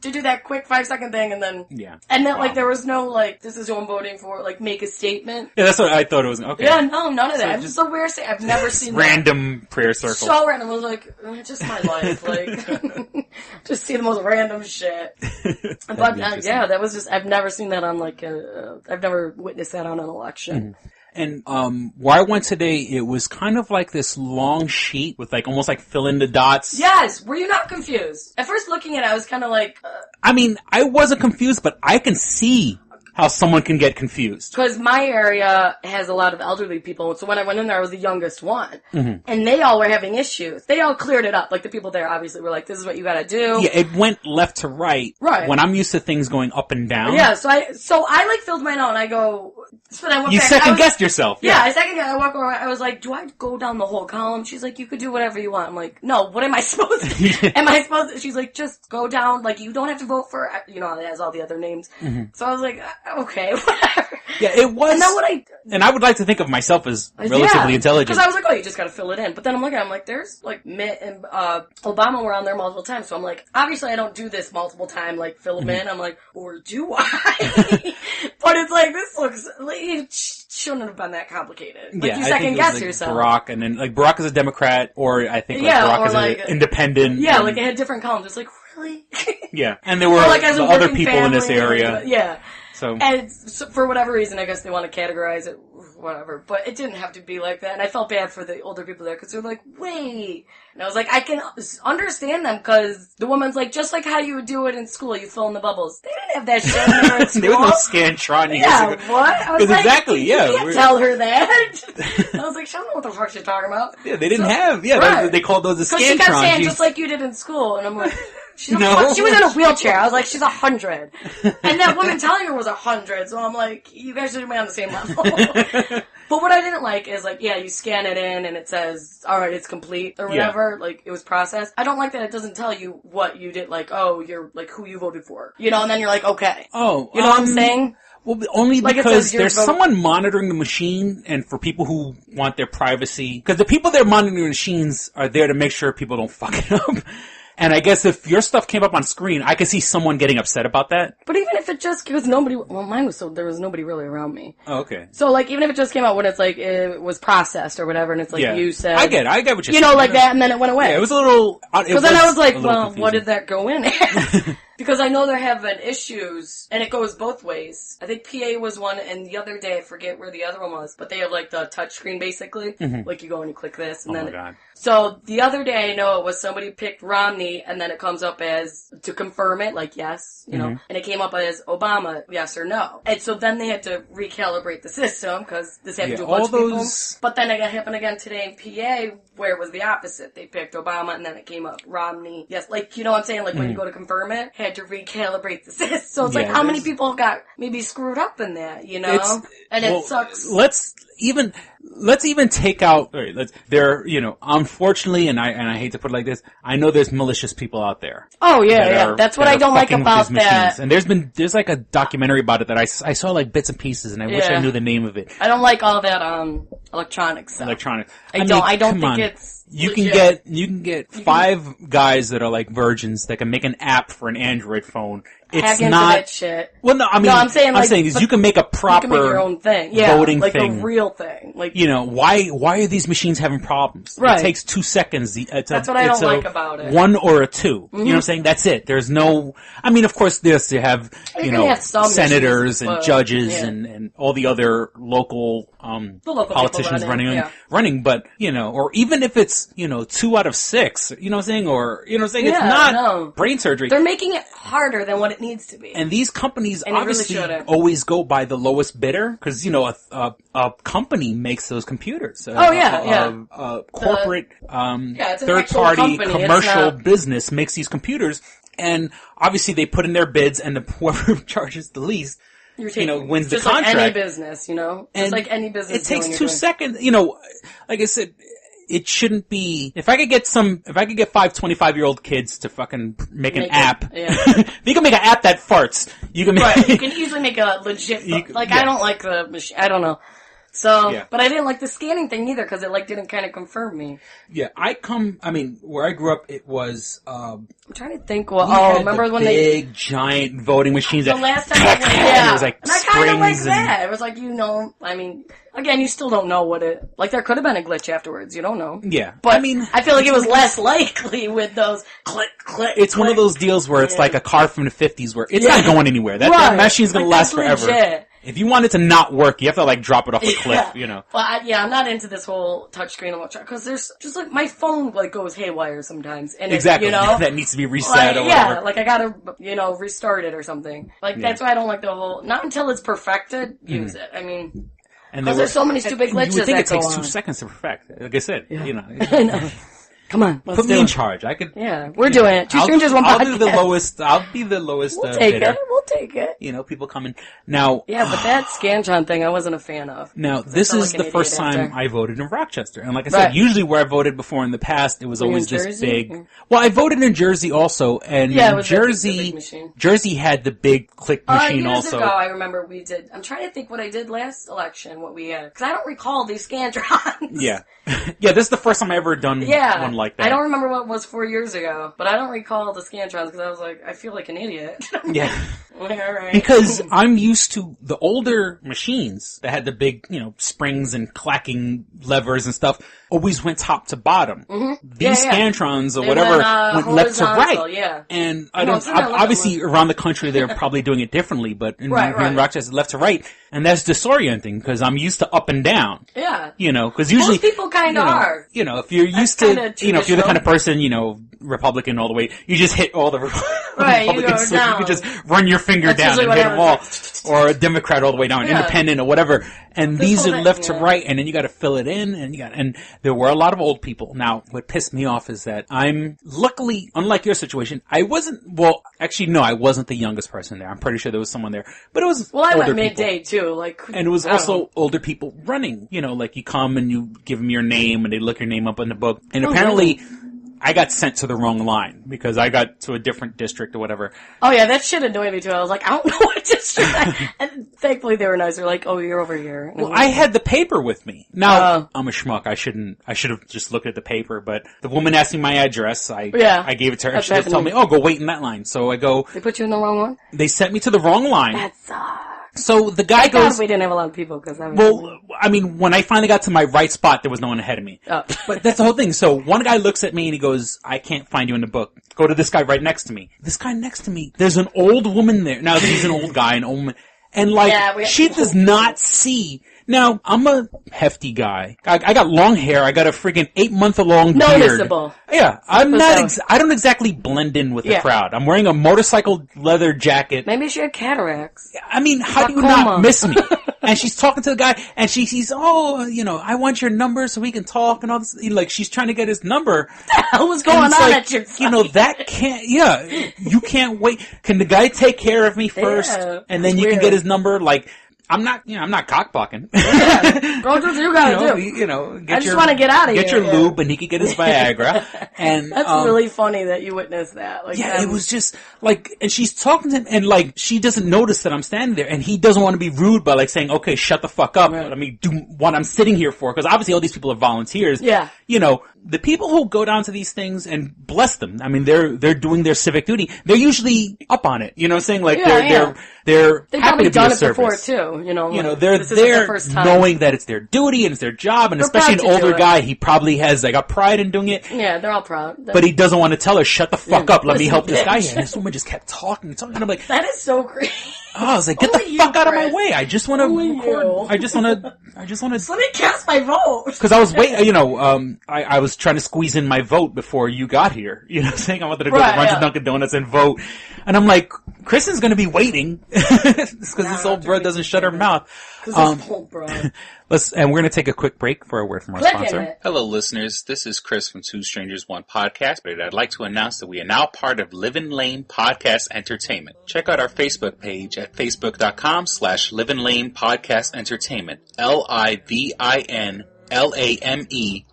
to do that quick 5-second thing, and then and then there was no this is who I'm voting for, make a statement. Yeah, that's what I thought it was. Okay. Yeah, no, none of that. It's so weird. I've never seen random prayer circle. So random. I was like, just my life, just see the most random shit. But that was just I've never seen that on I've never witnessed that on an election. And where I went today, it was kind of this long sheet with almost fill in the dots. Yes! Were you not confused? At first looking at it, I was kind of I wasn't confused, but I can see how someone can get confused. Because my area has a lot of elderly people, so when I went in there, I was the youngest one. And they all were having issues. They all cleared it up. Like, the people there obviously were like, this is what you gotta do. Yeah, it went left to right. Right. When I'm used to things going up and down. Yeah, so I like filled mine out and I go, so then I went you back. second guessed yourself. Yeah, I second guessed. I walk over, I was like, do I go down the whole column? She's like, you could do whatever you want. I'm like, no, what am I supposed to? Am I supposed to? She's like, just go down, like, you don't have to vote for, you know, it has all the other names. So I was like, okay, whatever. Yeah, it was. And I would like to think of myself as relatively intelligent. Because I was like, oh, you just gotta fill it in. But then I'm looking, I'm like, there's, like, Mitt and Obama were on there multiple times. So I'm like, obviously I don't do this multiple time, like, fill them in. I'm like, or do I? But it's like, this looks, like, it shouldn't have been that complicated. Like, you second guess yourself. Barack, and then, like, Barack is a Democrat, or I think, like, Barack is like, an independent. Yeah, like, it had different columns. It's like, really? Yeah. And there were the other people in this area. Yeah. So. And for whatever reason, I guess they want to categorize it, whatever. But it didn't have to be like that. And I felt bad for the older people there because they're like, wait. And I was like, I can understand them because the woman's like, just like how you would do it in school, you fill in the bubbles. They didn't have that shit in there at school. There was no scantron. Yeah, what? I was like, exactly, you can't tell her that. I was like, she don't know what the fuck she's talking about. Yeah, they didn't have, right. They called those a scantron. Because she kept saying, just like you did in school. And I'm like... she was in a wheelchair. I was like, she's 100. And that woman telling her was 100. So I'm like, you guys should be on the same level. But what I didn't like is, like, yeah, you scan it in and it says, alright, it's complete or whatever. Yeah. Like, it was processed. I don't like that it doesn't tell you what you did. Like, oh, you're, like, who you voted for. You know, and then you're like, okay. Oh. You know what I'm saying? Well, only because there's someone monitoring the machine, and for people who want their privacy, because the people that are monitoring the machines are there to make sure people don't fuck it up. And I guess if your stuff came up on screen, I could see someone getting upset about that. But even if it just, because mine was there was nobody really around me. Oh, okay. So, like, even if it just came out when it's like, it was processed or whatever, and it's like, you said. I get what you're saying. You know, like that, and then it went away. Yeah, it was a little. Because then I was like, well, confusing. What did that go in at? Because I know they're having issues, and it goes both ways. I think PA was one, and the other day, I forget where the other one was, but they have, like, the touch screen, basically. Mm-hmm. Like, you go and you click this, and then... my God. So, the other day, I know it was somebody picked Romney, and then it comes up as, to confirm it, like, yes, you know, and it came up as Obama, yes or no. And so then they had to recalibrate the system, because this happened to a bunch of people. But then it happened again today in PA, where it was the opposite. They picked Obama, and then it came up Romney. Yes, like, you know what I'm saying? Like, when you go to confirm it, had to recalibrate the system. So it's like, how many people got maybe screwed up in that, you know? It sucks. Let's even take out, unfortunately, and I hate to put it like this, I know there's malicious people out there. Oh, yeah. That's what I don't like about that. And there's like a documentary about it that I saw like bits and pieces, and I wish I knew the name of it. I don't like all that, electronic stuff. I don't think it's You can get 5 guys that are like virgins that can make an app for an Android phone. It's not that shit. Well, no, I'm saying you can make a proper your own thing. Voting like thing, a real thing. Like, you know, why are these machines having problems? Right. It takes 2 seconds. That's what I don't like about it. 1 or a 2. Mm-hmm. You know what I'm saying? That's it. There's no. I mean, of course, you have senators and judges and all the other local politicians running, but or even if it's 2 out of 6, you know what I'm saying, or you know what I'm saying, it's not brain surgery. They're making it harder than what it needs to be. And these companies obviously always go by the lowest bidder because a company makes those computers. Corporate third party commercial business makes these computers, and obviously they put in their bids, and whoever charges the least wins the contract. Like any business, just like any business. It takes 2 seconds, like I said. It shouldn't be. If I could get 5 25-year-old kids to fucking make an app, if you can make an app that farts, you can make. You can easally make a legit. I don't like the machine. I don't know. So, but I didn't like the scanning thing either because it didn't kind of confirm me. Yeah, where I grew up, it was. I'm trying to think. Remember when big giant voting machines? The last time I went, it was like and I kind of like that. It was like again, you still don't know what it. Like there could have been a glitch afterwards. You don't know. Yeah, but I feel like it was less likely with those click. It's one of those deals where it's like a car from the 50s where it's not going anywhere. That machine's gonna last forever. Legit. If you want it to not work, you have to, like, drop it off a cliff, you know. Well, I'm not into this whole touchscreen because there's just, like, my phone, like, goes haywire sometimes. And exactly. You know? That needs to be reset or whatever. Yeah, like, I gotta, you know, restart it or something. Like, that's why I don't like the whole, not until it's perfected, use it. I mean, because there's so many stupid glitches that go on. You would think it takes 2 seconds to perfect. Like I said, you know. I know. Come on, put me in charge. I could. Yeah, we're doing it. Two strangers, one podcast. I'll be the lowest. We'll take it. We'll take it. You know, people coming now. Yeah, but that scantron thing, I wasn't a fan of. Now, this is the first time I voted in Rochester, and like I said, usually where I voted before in the past, it was always this big. Well, I voted in Jersey also, and Jersey had the big click machine years also. Ago, I remember we did. I'm trying to think what I did last election, what we had, because I don't recall these scantrons. Yeah, yeah. This is the first time I ever done one like that. I don't remember what it was 4 years ago, but I don't recall the scantrons because I was like, I feel like an idiot. Yeah. Like, all right. Because I'm used to the older machines that had the big, you know, springs and clacking levers and stuff, always went top to bottom. Mm-hmm. These scantrons or whatever went left to right. Yeah. And obviously around the country they're probably doing it differently, but in Rochester, left to right. And that's disorienting because I'm used to up and down. Yeah. You know, because usually. Most people kind of are. You know, if you're used to, you know, if you're the kind of person, you know, Republican all the way, you just hit all the Republicans. So you can just run your finger down and hit them all. Or a Democrat all the way down, independent or whatever. And these are left to right, and then you gotta fill it in, and there were a lot of old people. Now, what pissed me off is that I'm, luckily, unlike your situation, I wasn't the youngest person there. I'm pretty sure there was someone there. But it was I older went midday people. Too, like. And it was also older people running. You know, like you come and you give them your name, and they look your name up in the book. And apparently, I got sent to the wrong line because I got to a different district or whatever. Oh yeah, that shit annoyed me too. I was like, I don't know what district. And thankfully they were nice. They're like, oh, you're over here. Well, I had the paper with me. Now, I'm a schmuck. I should have just looked at the paper, but the woman asked me my address. I gave it to her. And she just told me, oh, go wait in that line. So I go. They put you in the wrong one? They sent me to the wrong line. That sucks. So the guy goes. We didn't have a lot of people because I mean, when I finally got to my right spot, there was no one ahead of me. Oh. But that's the whole thing. So one guy looks at me and he goes, "I can't find you in the book. Go to this guy right next to me." This guy next to me, there's an old woman there. Now he's an old guy, an old woman, and like she does not see. Now, I'm a hefty guy. I got long hair. I got a freaking 8-month-long beard. Noticeable. Yeah, I'm not. I don't exactly blend in with the crowd. I'm wearing a motorcycle leather jacket. Maybe she had cataracts. I mean, how do you not miss me? And she's talking to the guy, and she's, oh, you know, I want your number so we can talk and all this. Like, she's trying to get his number. What the hell was going on at your site? You know, that can't. Yeah, you can't wait. Can the guy take care of me first, and then you can get his number? Like. I'm not cockblocking. Yeah. Go do what you gotta do. You know, I just want to get out of here. Get your lube and he could get his Viagra. And that's really funny that you witnessed that. Like, it was just like, and she's talking to him, and like she doesn't notice that I'm standing there, and he doesn't want to be rude by like saying, "Okay, shut the fuck up. Let me do what I'm sitting here for." Because obviously all these people are volunteers. Yeah. You know, the people who go down to these things, and bless them. I mean, they're doing their civic duty. They're usually up on it. You know what I'm saying? Like they're happy to be of service. Before too. You know, they're there knowing that it's their duty and it's their job, and especially an older guy, he probably has like a pride in doing it. Yeah, they're all proud. But he doesn't want to tell her, shut the fuck up, let me help this guy here. And this woman just kept talking and talking. And I'm like, that is so great. Oh, I was like, get the fuck out of my way. I just want to record. I just want to. Just let me cast my vote. Because I was waiting, you know, I was trying to squeeze in my vote before you got here. You know what I'm saying? I wanted to go to a bunch of Dunkin' Donuts and vote. And I'm like, Kristyn's going to be waiting. Because this old broad doesn't shut her mouth. And we're going to take a quick break for a word from our sponsor. Hello, listeners. This is Chris from Two Strangers, One Podcast. But I'd like to announce that we are now part of Livin' Lane Podcast Entertainment. Check out our Facebook page at facebook.com/Livin' Lane Podcast Entertainment. LIVINLAME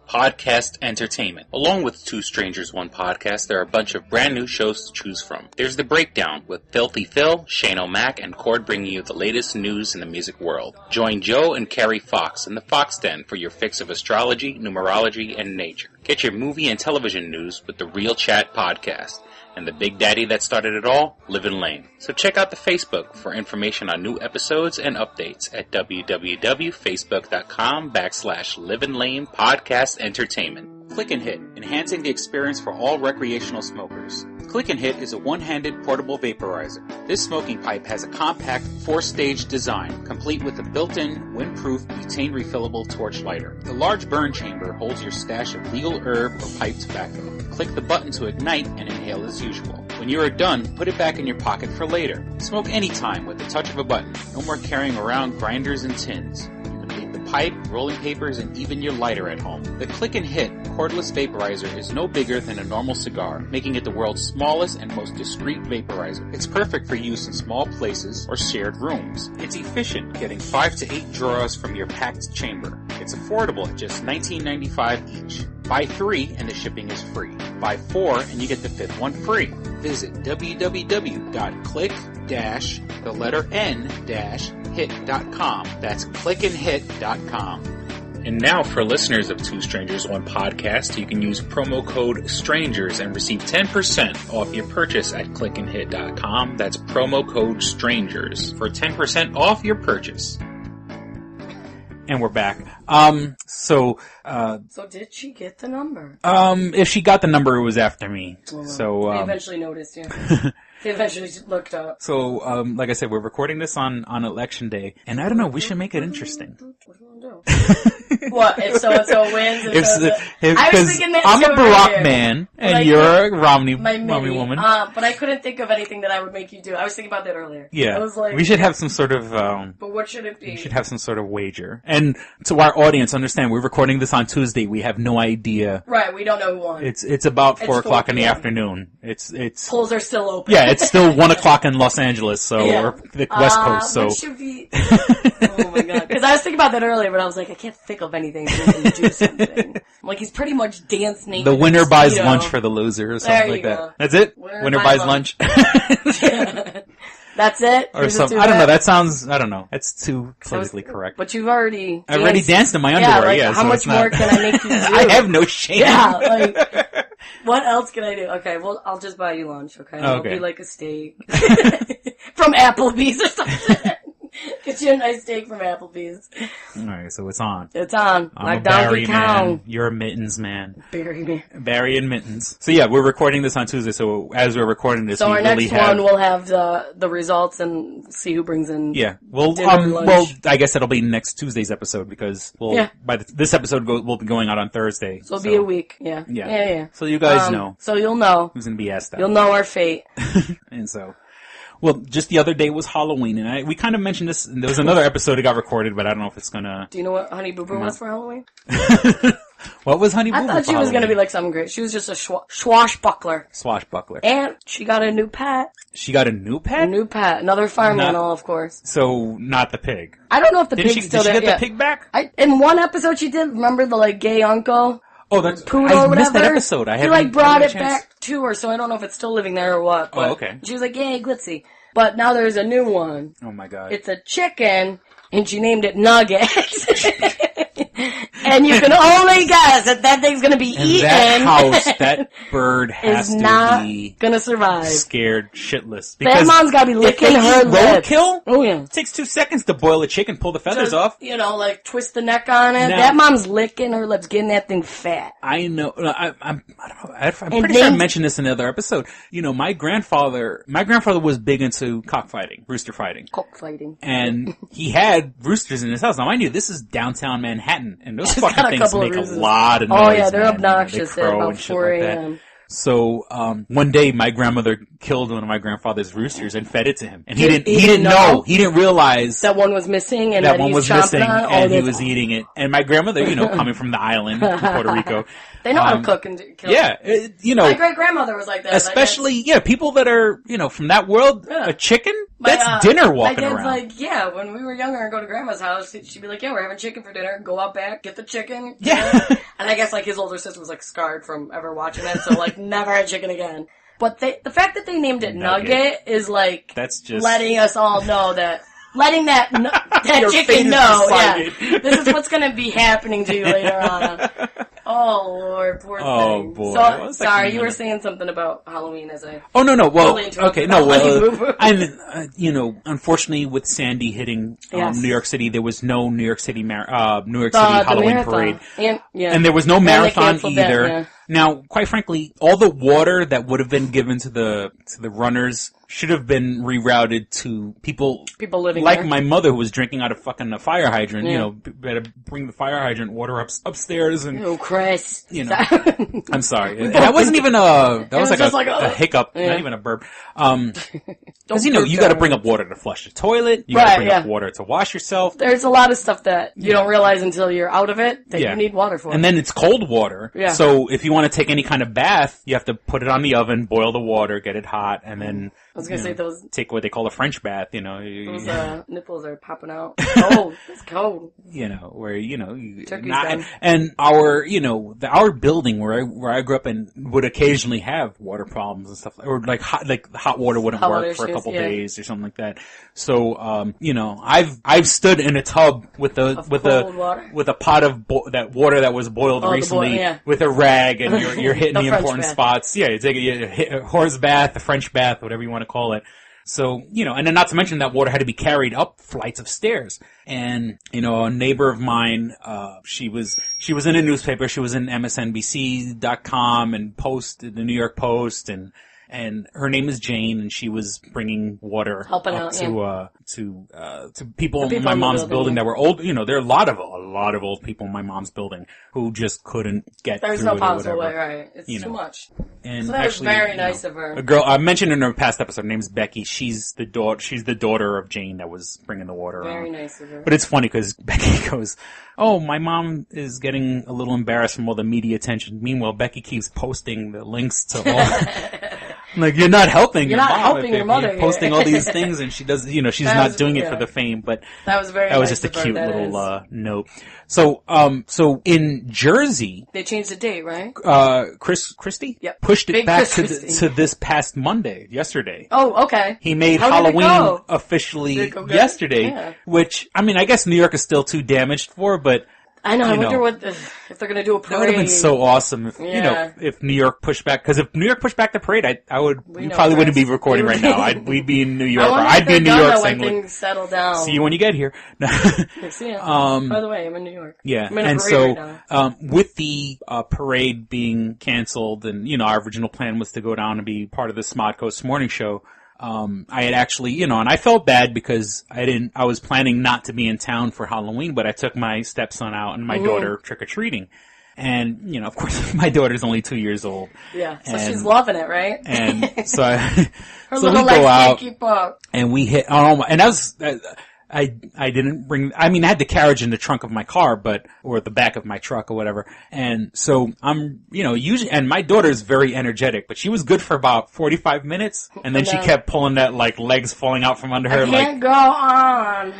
Podcast Entertainment. Along with Two Strangers, One Podcast, there are a bunch of brand new shows to choose from. There's The Breakdown with Filthy Phil, Shane O'Mac, and Cord bringing you the latest news in the music world. Join Joe and Carrie Fox in the Fox Den for your fix of astrology, numerology, and nature. Get your movie and television news with the Real Chat Podcast. And the big daddy that started it all, Livin' Lane. So check out the Facebook for information on new episodes and updates at www.facebook.com/Livin' Lane Podcast Entertainment. Click and hit, enhancing the experience for all recreational smokers. Click and Hit is a one-handed portable vaporizer. This smoking pipe has a compact 4-stage design, complete with a built-in, windproof, butane refillable torch lighter. The large burn chamber holds your stash of legal herb or pipe tobacco. Click the button to ignite and inhale as usual. When you are done, put it back in your pocket for later. Smoke anytime with the touch of a button. No more carrying around grinders and tins. You can leave the pipe, rolling papers, and even your lighter at home. The Click and Hit cordless vaporizer is no bigger than a normal cigar, making it the world's smallest and most discreet vaporizer. It's perfect for use in small places or shared rooms. It's efficient, getting 5 to 8 draws from your packed chamber. It's affordable at just $19.95 each. Buy 3 and the shipping is free. Buy 4 and you get the 5th one free. Visit www.click-n-hit.com. That's clickandhit.com. And now for listeners of Two Strangers, One Podcast, you can use promo code STRANGERS and receive 10% off your purchase at clickandhit.com. That's promo code STRANGERS for 10% off your purchase. And we're back. So did she get the number? If she got the number, it was after me. Well, So, they eventually noticed, yeah. They eventually looked up. So, like I said, we're recording this on election day, and I don't know, we should make it interesting. What do you want to do? What, if so-and-so wins? Because I'm a Barack man, and you're a Romney woman. But I couldn't think of anything that I would make you do. I was thinking about that earlier. Yeah. I was like, we should have some sort of... but what should it be? We should have some sort of wager. And to our audience, understand, we're recording this on Tuesday. We have no idea. Right, we don't know who won. It's about 4 o'clock in the afternoon. It's polls are still open. Yeah, it's still 1 o'clock in Los Angeles, so or the West Coast. So what should be? Oh my god! Because I was thinking about that earlier, but I was like, I can't think of anything so we can do something. Like he's pretty much dance naked. The winner buys lunch for the loser, or something like that. That's it. Winner buys lunch. That's it? Or something. I don't know. That sounds, I don't know. That's too politically correct. But you've already I've already danced in my underwear, yeah. How much more can I make you do? I have no shame. Yeah, like, what else can I do? Okay, well, I'll just buy you lunch, okay? It'll be like a steak. From Applebee's or something. Get you a nice steak from Applebee's. Alright, so it's on. It's on. I'm like a Barry Town. Man. You're a Mittens man. Barry man. Barry and Mittens. So yeah, we're recording this on Tuesday, so as we're recording this, so we our really next one will have the results and see who brings in well, I guess that'll be next Tuesday's episode because this episode will be going out on Thursday. So it'll be a week, yeah. So you guys know. So you'll know. Who's going to be asked out. You'll know our fate. And so... Well, just the other day was Halloween, and we kind of mentioned this. There was another episode that got recorded, but I don't know if it's gonna... Do you know what Honey Boo Boo was for Halloween? What was Honey Boo Boo for I thought she was gonna be like something great. She was just a swashbuckler. Swashbuckler. And she got a new pet. She got a new pet? A new pet. Another farm animal, of course. So, not the pig. I don't know if the pig's still there. Did she get the pig back? In one episode she did, remember the gay uncle? Oh, that's... Poodle I or whatever. missed that episode. He brought it back to her, so I don't know if it's still living there or what. But okay. She was like, yay, glitzy. But now there's a new one. Oh my god. It's a chicken, and she named it Nugget. And you can only guess that thing's gonna be eaten. That house, that bird has to not be gonna survive. Scared shitless. That mom's gotta be licking her lips. Roadkill? Oh yeah. It takes 2 seconds to boil a chicken, pull the feathers off. Twist the neck on it. That mom's licking her lips, getting that thing fat. I know. I don't know. I'm pretty sure I mentioned this in another episode. My grandfather was big into cockfighting, rooster fighting. Cockfighting. And he had roosters in his house. Now, mind you, this is downtown Manhattan, and those fucking things make a lot of noise. Oh yeah, they're obnoxious at about 4 a.m. So, one day my grandmother killed one of my grandfather's roosters and fed it to him. And he didn't know. He didn't realize that one was missing and that one was missing and he was eating it. And my grandmother, coming from the island, from Puerto Rico. They know how to cook and kill. Yeah, my great-grandmother was like that. Especially, people that are, from that world, a chicken, that's dinner walking around. My dad's like, when we were younger and go to grandma's house, she'd be like, we're having chicken for dinner. Go out back, get the chicken. Yeah. And I guess, his older sister was, scarred from ever watching that, so, never had chicken again. But the fact that they named it Nugget is, that's just... letting us all know that... Letting that chicken know, this is what's gonna be happening to you later on. Oh, Lord, poor thing. Boy. Well, sorry, you were saying something about Halloween as I... Oh, no. Well, okay, no. Well, unfortunately, with Sandy hitting New York City, there was no New York City Halloween parade. And there was no marathon either. Yeah. Now, quite frankly, all the water that would have been given to the runners should have been rerouted to people living like there. My mother, who was drinking out of fucking a fire hydrant. Yeah. You know, better bring the fire hydrant water upstairs and. Oh, Chris. You know, I'm sorry. That wasn't even that was like a hiccup, not even a burp. Because you got to bring up water to flush the toilet. You got to bring up water to wash yourself. There's a lot of stuff that you don't realize until you're out of it that you need water for. And then it's cold water. Yeah. So if you want to take any kind of bath, you have to put it on the oven, boil the water, get it hot, and then. I was gonna say those. Take what they call a French bath, you know. Those nipples are popping out. Cold. It's cold. You know, where, Turkey's done. And our, our building where I grew up in would occasionally have water problems and stuff, or like hot water wouldn't work for a couple days or something like that. So, I've stood in a tub with a pot of that water that was boiled recently with a rag, and you're hitting the important spots. Yeah, you take a horse bath, a French bath, whatever you want to call it. So, and then not to mention that water had to be carried up flights of stairs. And, a neighbor of mine, she was in a newspaper. She was in MSNBC.com and the New York Post, and her name is Jane, and she was bringing water to people in my mom's building that were old. There are a lot of old people in my mom's building who just couldn't get through it or whatever. There's no possible way, right? It's too much. And so that was very nice of her. A girl I mentioned in her past episode, her name's Becky. She's the daughter of Jane that was bringing the water. Very nice of her. But it's funny because Becky goes, "Oh, my mom is getting a little embarrassed from all the media attention." Meanwhile, Becky keeps posting the links to all. Like, you're not helping your mom. You're not helping your mother. You're posting all these things, and she does, she's not doing it for the fame, but that was nice just a cute little note. So in Jersey, they changed the date, right? Christy pushed it back to this past Monday, yesterday. Oh, okay. He made Halloween officially yesterday, which, I guess New York is still too damaged for, but I know. I wonder if they're going to do a parade. That would have been so awesome if if New York pushed back. Because if New York pushed back the parade, we probably wouldn't be recording right now. We'd be in New York. I'd be in New York saying, when things settle down. See you when you get here. See you. By the way, I'm in New York. Yeah, and so right with the parade being canceled, and our original plan was to go down and be part of the Smod Coast Morning Show. I had actually, and I felt bad because I was planning not to be in town for Halloween, but I took my stepson out and my daughter trick-or-treating. And, of course, my daughter's only 2 years old. Yeah, so she's loving it, right? And so we go out keep up. And we hit, and that was, I didn't bring, I had the carriage in the trunk of my car, or the back of my truck or whatever. And so I'm, usually, and my daughter's very energetic, but she was good for about 45 minutes. And then she kept pulling that, legs falling out from under her. I can't go on.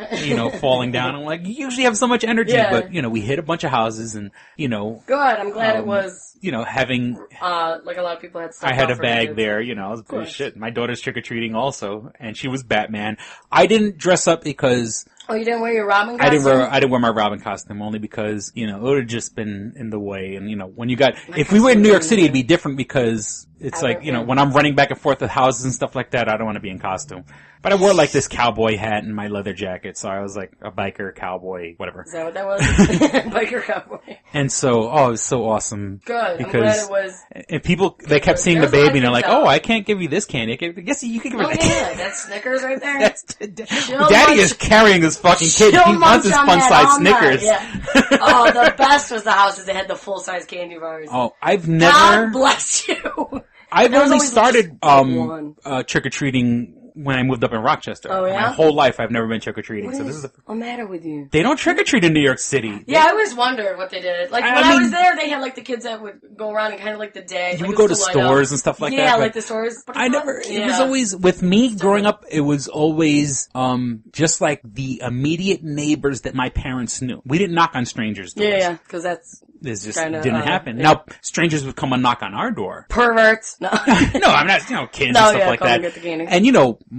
Falling down. I'm like, you usually have so much energy, but, we hit a bunch of houses and, Good. I'm glad it was. Having, like a lot of people had stuff. I had a bag there, I was shit. My daughter's trick-or-treating also, and she was Batman. I didn't dress up because Oh, you didn't wear your Robin costume? I didn't wear my Robin costume only because, it would have just been in the way. And, when you got, if we were in New York City, it'd be different because it's when I'm running back and forth to houses and stuff like that, I don't want to be in costume. But I wore this cowboy hat and my leather jacket, so I was like a biker, cowboy, whatever. Is that what that was? Biker, cowboy. And so, it was so awesome. Good. Because, I'm glad it was. And people, they kept seeing the baby and they're like, I can't give you this candy. Yes, you can give her that. Yeah, that's Snickers right there. Daddy is carrying this fucking kid. He wants his fun-size Snickers. Yeah. The best was the houses that had the full-size candy bars. Oh, I've never. God bless you. I've only started trick-or-treating when I moved up in Rochester. Oh, yeah? My whole life I've never been trick-or-treating. So this is what's the matter with you? They don't trick-or-treat in New York City. Yeah, I always wondered what they did. When I was there, they had the kids that would go around and kind of the day. You would go to stores and stuff like that. Yeah, the stores. But I never, it was always, with me growing up, it was always, just the immediate neighbors that my parents knew. We didn't knock on strangers' doors. Yeah, because that's This just didn't happen. Yeah. Now, strangers would come and knock on our door. Perverts. No. No, I'm not, kids and stuff like that. Get the candy. And,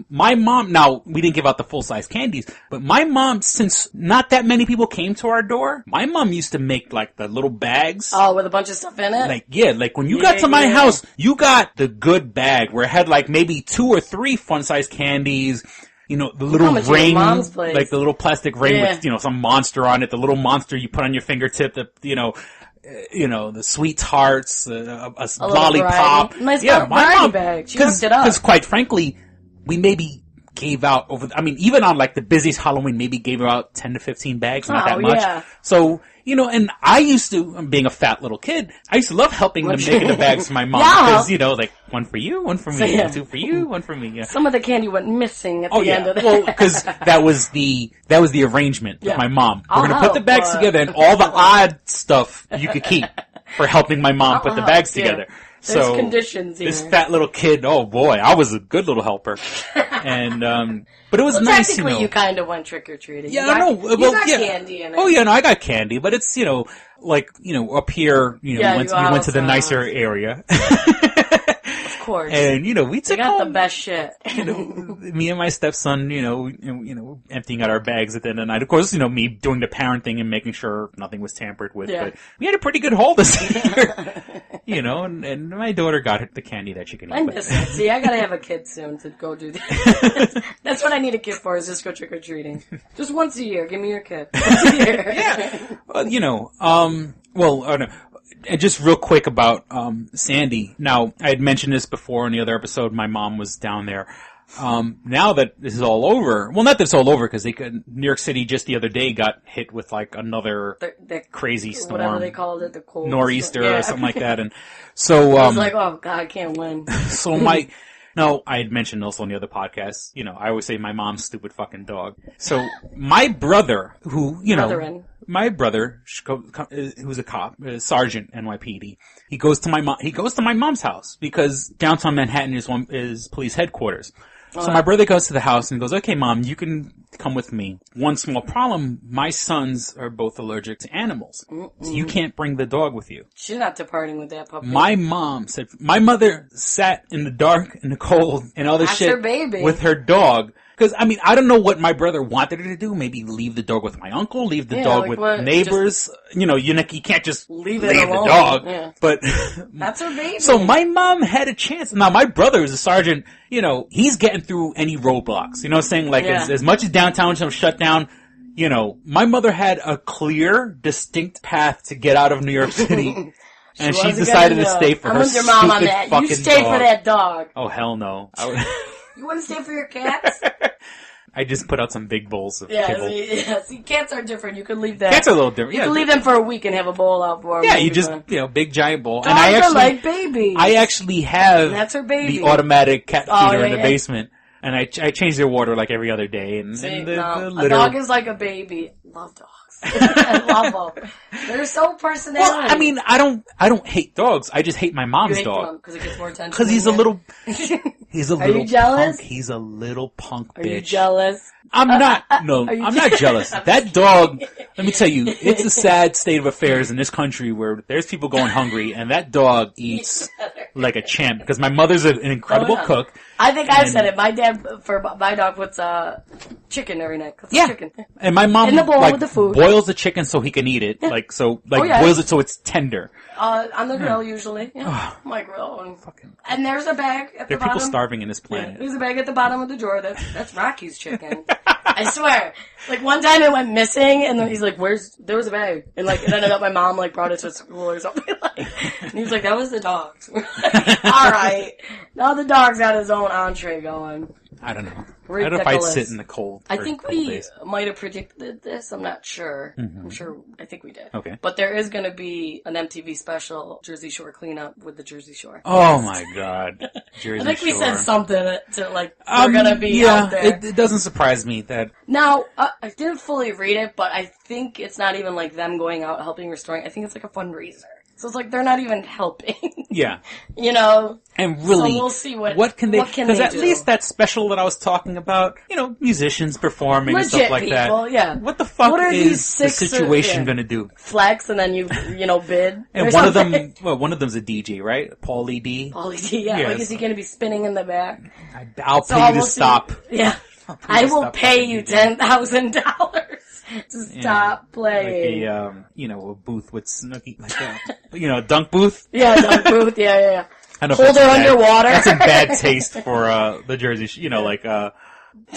my mom, now, we didn't give out the full-size candies, but my mom, since not that many people came to our door, my mom used to make, like, the little bags. Oh, with a bunch of stuff in it? Like, when you got to my house, you got the good bag, where it had, like, maybe 2 or 3 fun-size candies, the little ring, like the little plastic ring with, some monster on it, the little monster you put on your fingertip, the sweethearts, a lollipop. Nice my mom, bag. She hooked it up. Because quite frankly, we maybe gave out even on like the busiest Halloween, maybe gave out 10 to 15 bags, not that much. Yeah. So, and I used to, being a fat little kid, I used to love helping them making the bags for my mom. Because, like, 1 for you, 1 for me, 2 for you, 1 for me. Yeah. Some of the candy went missing at the end of the Well, because that was the arrangement with my mom. We're going to put the bags together and all the odd stuff you could keep for helping my mom put the bags together. There's conditions here. This fat little kid, oh boy, I was a good little helper. And, but it was nice, technically you kind of went trick-or-treating. Yeah, I know. You got candy in it. Oh yeah, no, I got candy, but it's, up here, we went to the nicer area. Of course. And, we took got the best shit. Me and my stepson, emptying out our bags at the end of the night. Of course, me doing the parent thing and making sure nothing was tampered with. Yeah. But we had a pretty good haul this year. And my daughter got the candy that she can eat. I miss it. See, I gotta have a kid soon to go do that. That's what I need a kid for, is just go trick-or-treating. Just once a year. Give me your kid. Once a year. Yeah. And just real quick about Sandy. Now, I had mentioned this before in the other episode. My mom was down there. Now that this is all over, well, not that it's all over, because New York City just the other day got hit with like another crazy storm. Whatever they called it, the cold nor'easter or something like that. And so I was like, oh God, I can't win. So I had mentioned also on the other podcast, I always say my mom's stupid fucking dog. So my brother, my brother, who's a cop, a sergeant, NYPD, he goes to my mom's house because downtown Manhattan is police headquarters. So my brother goes to the house and goes, okay, Mom, you can come with me. One small problem, my sons are both allergic to animals. So you can't bring the dog with you. She's not departing with that puppy. My mom said, my mother sat in the dark and the cold and all this shit with her dog. Because, I don't know what my brother wanted her to do. Maybe leave the dog with my uncle, leave the dog with neighbors. You can't just leave the dog. Yeah. But that's her baby. So my mom had a chance. Now, my brother is a sergeant. He's getting through any roadblocks. As much as downtown shut down, my mother had a clear, distinct path to get out of New York City. And she decided to stay for her stupid fucking dog. I'm with your mom on that. You stay for that dog. Oh, hell no. You want to stay for your cats? I just put out some big bowls of kibble. See, cats are different. You can leave that. Cats are a little different. You can leave them for a week and have a bowl out for them. Yeah, you just, big giant bowl. Dogs and I actually, are like babies. I actually have that's her baby. The automatic cat feeder in the basement. And I change their water like every other day. And the litter. A dog is like a baby. Love dogs. I love them. They're so personality. Well, I don't hate dogs. I just hate my mom's dog. Because it gets more attention. Because he's a little Are you jealous? Punk. He's a little punk bitch. Are you jealous? I'm not. No, I'm not jealous. That dog, let me tell you, it's a sad state of affairs in this country where there's people going hungry, and that dog eats like a champ. Because my mother's an incredible cook. I think I've said it. My dad, for my dog, puts chicken every night. Chicken. And my mom in the bowl with the food. Boils the chicken so he can eat it. Boils it so it's tender. On the grill usually. Yeah. My grill. And there's a bag at the bottom. There are people starving in this planet. Yeah, there's a bag at the bottom of the drawer. That's Rocky's chicken. I swear. Like one time it went missing, and then he's like, there was a bag. And it ended up my mom brought it to school or something and he was like, that was the dog's. Alright. Now the dog's got his own entree going. I don't know. Ridiculous. I don't know if I'd sit in the cold. I think we might have predicted this. I'm not sure. Mm-hmm. I think we did. Okay. But there is going to be an MTV special, Jersey Shore cleanup with the Jersey Shore. Oh my God. Jersey I think we said something to we're going to be out there. It doesn't surprise me that. Now, I didn't fully read it, but I think it's not even them going out helping restoring. I think it's a fundraiser. So it's like they're not even helping. Yeah. You know? And really, so we'll see what can they do? Because at least that special that I was talking about, you know, musicians perforing legit and stuff like people, that. Yeah. What the fuck is the situation going to do? Flex and then you bid. And one of them's a DJ, right? Paulie D. Paulie D, yeah. Like, is he going to be spinning in the back? I'll pay you to stop. Yeah. I will pay you $10,000 to stop playing. Like a booth with Snooki, like a dunk booth. Yeah, dunk booth. Yeah. Hold her underwater. That's a bad taste for the Jersey.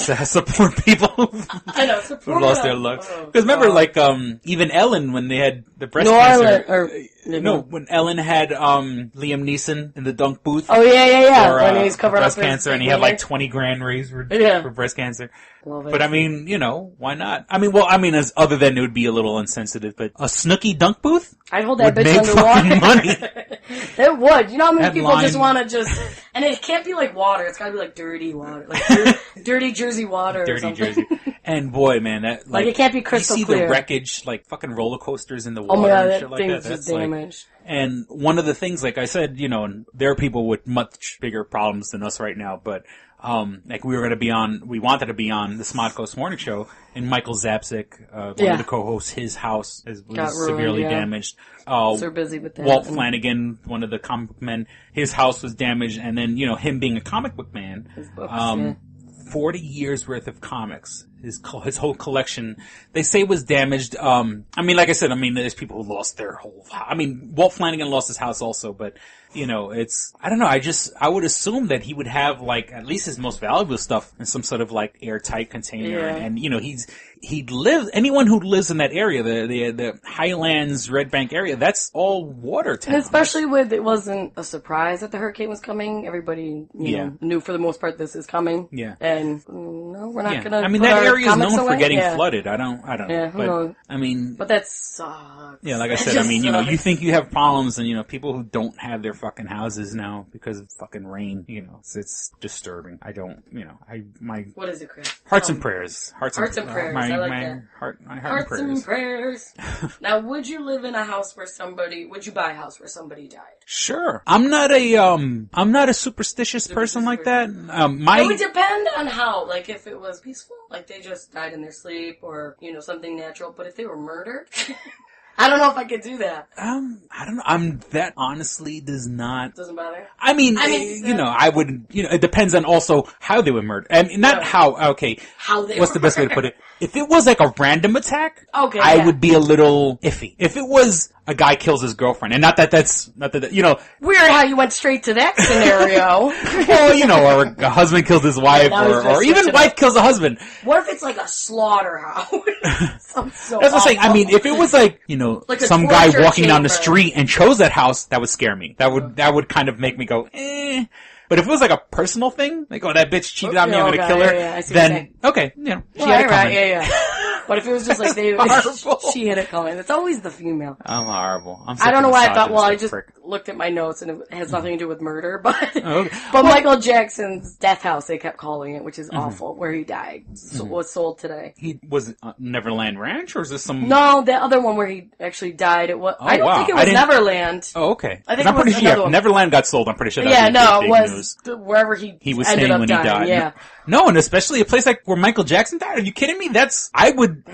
To support people who lost their luck. Because remember, even Ellen, when they had the breast cancer. When Ellen had Liam Neeson in the dunk booth. Oh, yeah. When he was covering breast cancer, and he had like 20 grand raised for breast cancer. Love it. But I mean, why not? I mean, as other than it would be a little insensitive, but a Snooki dunk booth? I'd hold that bitch underwater. Money. It would. You know how many people just want to and it can't be like water. It's got to be like dirty water, like dirty Jersey water. Dirty Jersey. And boy, man, that like it can't be crystal clear. You see the wreckage, like fucking roller coasters in the water. Oh my God, and shit like thing's just damaged. And one of the things, like I said, and there are people with much bigger problems than us right now, but we wanted to be on the Smod Coast Morning Show, and Michael Zapcic, one of the co-hosts, his house was severely damaged. So busy with that. Walt Flanigan, one of the comic book men, his house was damaged, and then, him being a comic book man, his books, 40 years worth of comics. His whole collection, they say, was damaged. Like I said, there's people who lost their whole house. Walt Flanigan lost his house also, but, I don't know, I would assume that he would have, at least his most valuable stuff in some sort of, airtight container. Yeah. And, he'd live, anyone who lives in that area, the Highlands, Red Bank area, that's all water town. And especially it wasn't a surprise that the hurricane was coming. Everybody, knew for the most part this is coming. Yeah. And, no, we're not gonna that area is known for getting flooded. I don't Yeah, who knows? But that sucks. Yeah, like I said, you think you have problems, and, people who don't have their fucking houses now because of fucking rain, it's disturbing. I don't, What is it, Chris? Hearts and prayers. Hearts and prayers. My I like that. Hearts and prayers. Now, would you live in a house would you buy a house where somebody died? Sure. I'm not a superstitious person like that. It would depend on how, if it was peaceful, like they just died in their sleep or, something natural, but if they were murdered, I don't know if I could do that. I don't know. That honestly doesn't bother. I would, it depends on also how they were murdered. How they what's the best way to put it? If it was like a random attack, I would be a little iffy. If it was a guy kills his girlfriend, and not that, weird how you went straight to that scenario. Well, or a husband kills his wife, or even wife kills a husband. What if it's like a slaughterhouse? That's what I'm saying. If it was like some guy walking down the street and chose that house, that would scare me. That would kind of make me go, eh. But if it was like a personal thing, like, that bitch cheated on me, I'm gonna kill her, then, she had it coming. But if it was just like she had it coming. It's always the female. I'm horrible. I don't know why I thought, I just looked at my notes and it has nothing to do with murder, but Michael Jackson's death house, they kept calling it, which is awful, where he died, was sold today. He was Neverland Ranch, or is this some... No, the other one where he actually died, I don't think it was Neverland. Oh, okay. I think it was another one. Neverland got sold, I'm pretty sure it was wherever he was ended staying up when dying. He died. Yeah. No, and especially a place like where Michael Jackson died. Are you kidding me? I would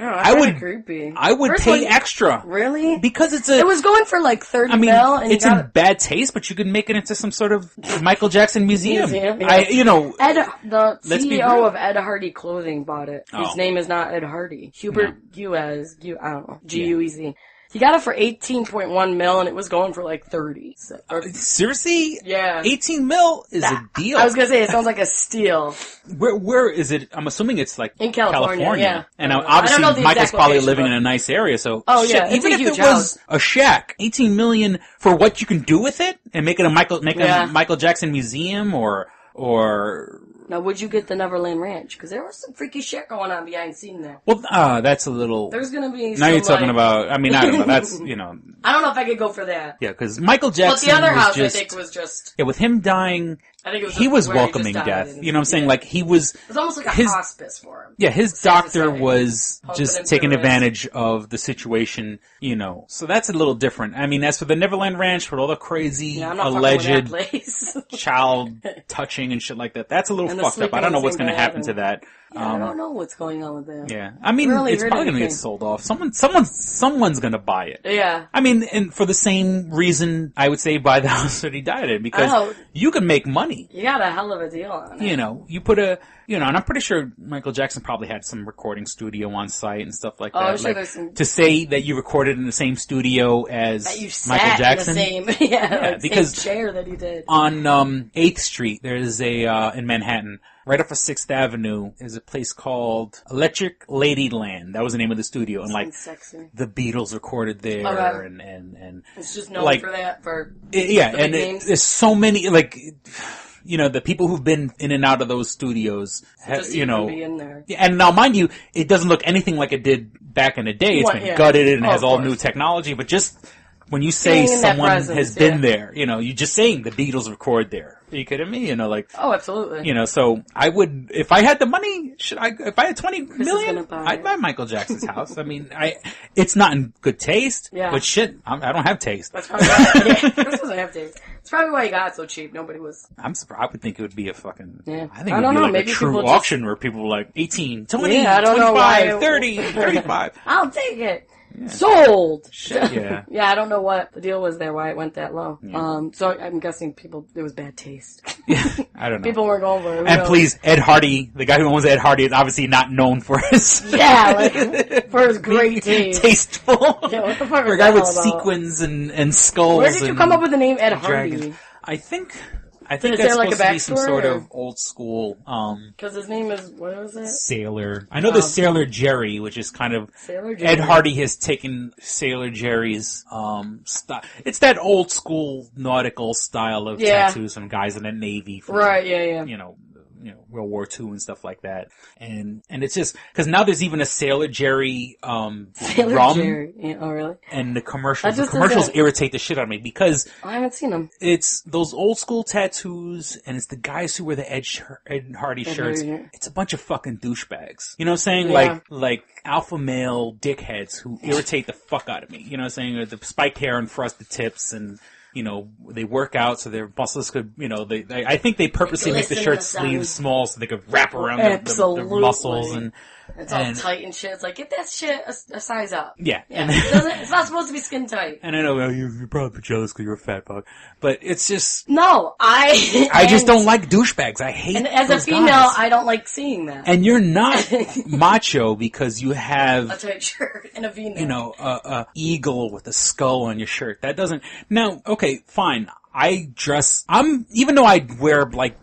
creepy. I would pay extra. Really? Because it was going for like 30 mil. And it's in bad taste, but you could make it into some sort of Michael Jackson museum. Yeah. The CEO of Ed Hardy Clothing bought it. His name is not Ed Hardy. Hubert Guez. I don't know. Guez. He got it for 18.1 mil, and it was going for like 30. So, seriously? Yeah. 18 mil is a deal. I was gonna say, it sounds like a steal. Where is it? I'm assuming it's like in California. Yeah. And obviously Michael's probably living in a nice area, so even if it was a shack, 18 million for what you can do with it, and make it a Michael Jackson museum or Now, would you get the Neverland Ranch? Because there was some freaky shit going on behind the scene there. Well, that's a little... There's going to be Now you're talking about... I don't know. That's, I don't know if I could go for that. Yeah, because Michael Jackson But the other house, I think, was just... Yeah, with him dying I think it was he was welcoming death. You know what I'm saying? Like he was. It was almost like a hospice for him. Yeah, his doctor was just taking advantage of the situation. You know, so that's a little different. I mean, as for the Neverland Ranch with all the crazy alleged child touching and shit like that, that's a little fucked up. I don't know what's going to happen to that. Yeah, I don't know what's going on with that. Yeah, I mean, it's probably going to get sold off. Someone's going to buy it. Yeah. I mean, and for the same reason, I would say buy the house that he died in, because you can make money. You got a hell of a deal on it. You know, you put and I'm pretty sure Michael Jackson probably had some recording studio on site and stuff like that. I'm sure there's some... To say that you recorded in the same studio as Michael Jackson. In the same, because same chair that he did. On 8th Street, there's in Manhattan, right off of 6th Avenue, is a place called Electric Ladyland. That was the name of the studio. And like, the Beatles recorded there. And it's just known for that, there's so many, like, you know, the people who've been in and out of those studios, be in there. And now, mind you, it doesn't look anything like it did back in the day. It's been gutted and has all new technology, but just when you say someone has been there, you know, you're just saying the Beatles record there. Are you kidding me? You know, like... Oh, absolutely. You know, so I would... If I had the money, if I had $20 million, I'd buy Michael Jackson's house. I mean, it's not in good taste, but shit, I don't have taste. That's probably why... Chris doesn't have taste. It's probably why he got it so cheap. Nobody was... I'm surprised. I would think it would be a fucking... Yeah. I think it would be like maybe a true auction where people were like 18, 20, I don't 25, know 30, 35. I'll take it. Yeah. Sold! Shit, yeah. Yeah, I don't know what the deal was there, why it went that low. Yeah. So I'm guessing there was bad taste. Yeah, I don't know. People weren't going for it. And please, Ed Hardy, the guy who owns Ed Hardy, is obviously not known for his... for his great taste. Tasteful. Yeah, what the fuck for a guy with sequins and skulls. Where did you come up with the name Ed Hardy? Dragons. I think that's supposed to be some sort of old school, because his name is, what was it? Sailor. I know the Sailor Jerry, which is kind of, Ed Hardy has taken Sailor Jerry's, style. It's that old school nautical style of tattoos from guys in the Navy. From, you know, World War II and stuff like that. And it's just, cause now there's even a Sailor Jerry, Sailor rum. Jerry. Yeah, oh really? And the commercials irritate the shit out of me because I haven't seen them. It's those old school tattoos and it's the guys who wear the Ed Hardy shirts. It's a bunch of fucking douchebags. You know what I'm saying? Yeah. Like alpha male dickheads who irritate the fuck out of me. You know what I'm saying? Or the spiked hair and frosted tips and, you know, they work out so their muscles could, you know, I think they purposely make the shirt sleeves small so they could wrap around their muscles and it's all tight and shit. It's like, get that shit a size up. Yeah. It's not supposed to be skin tight. And I know you're probably jealous because you're a fat fuck, but it's just... No, I just don't like douchebags. I hate. And as a female, guys. I don't like seeing that. And you're not macho because you have... a tight shirt and a V-neck. You know, a eagle with a skull on your shirt. That doesn't... Now, okay, fine. Even though I wear, like,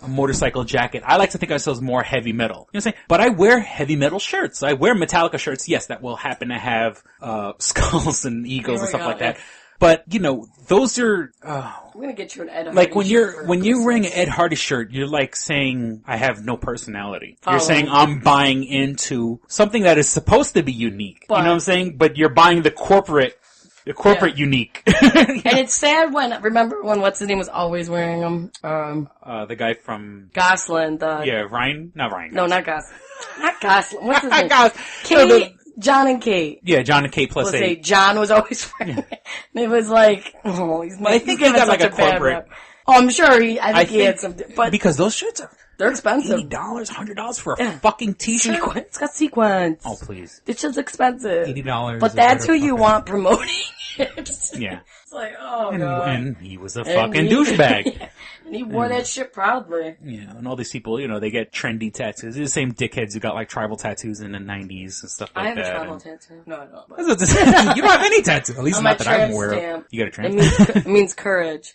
a motorcycle jacket, I like to think of ourselves more heavy metal. You know what I'm saying? But I wear heavy metal shirts. I wear Metallica shirts, yes, that will happen to have skulls and eagles and stuff like that. But, you know, those are... I'm gonna get you an Ed Hardy like, when you're wearing an Ed Hardy shirt, you're like saying, I have no personality. You're saying, I'm buying into something that is supposed to be unique. You know what I'm saying? But you're buying the corporate unique. And it's sad remember when what's his name was always wearing them? The guy from... Gosling, Ryan? Not Ryan. No, not Gosling. Not Gosling. What's his name? Kate. John and Kate. Yeah, John and Kate plus 8. John was always wearing it. And it was like, I think he got like a corporate... Oh, I'm sure he had some... But because those shirts they're expensive. $80, $100 for a fucking t-shirt? It's got sequins. Oh, please. It's just expensive. $80. But that's who you want promoting it. Yeah. It's like, oh, God. And he was a fucking douchebag. And he wore that shit proudly. Yeah, and all these people, you know, they get trendy tattoos. They're the same dickheads who got, like, tribal tattoos in the 90s and stuff like that. I have a tribal tattoo. No, I don't. You don't have any tattoo. At least not that I'm aware of. You got a trans It means courage.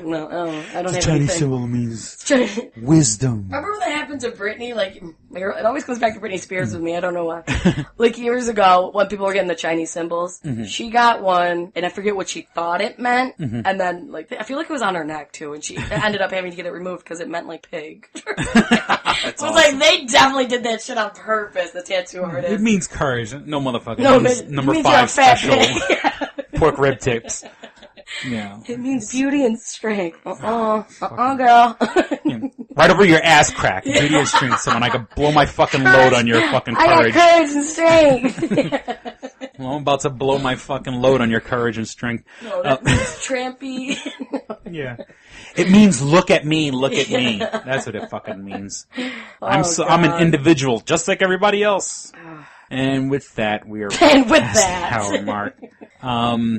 No, I don't have Chinese anything. symbol means wisdom. Remember when that happened to Britney? Like, it always comes back to Britney Spears with me. I don't know why. Like, years ago, when people were getting the Chinese symbols, she got one, and I forget what she thought it meant, and then, like, I feel like it was on her neck, too, and she ended up having to get it removed because it meant, like, pig. It was like, they definitely did that shit on purpose, the tattoo artist. It means courage. No motherfucker. No, it means number 5 special. Pork rib tips. Yeah. It means beauty and strength. Girl. Yeah. Right over your ass crack. Beauty and strength. So when I could blow my fucking load on your fucking courage. I got courage and strength. Well, I'm about to blow my fucking load on your courage and strength. No, that means trampy. Yeah. It means look at me, look at me. That's what it fucking means. I'm an individual, just like everybody else. And with that, we are past the hour mark.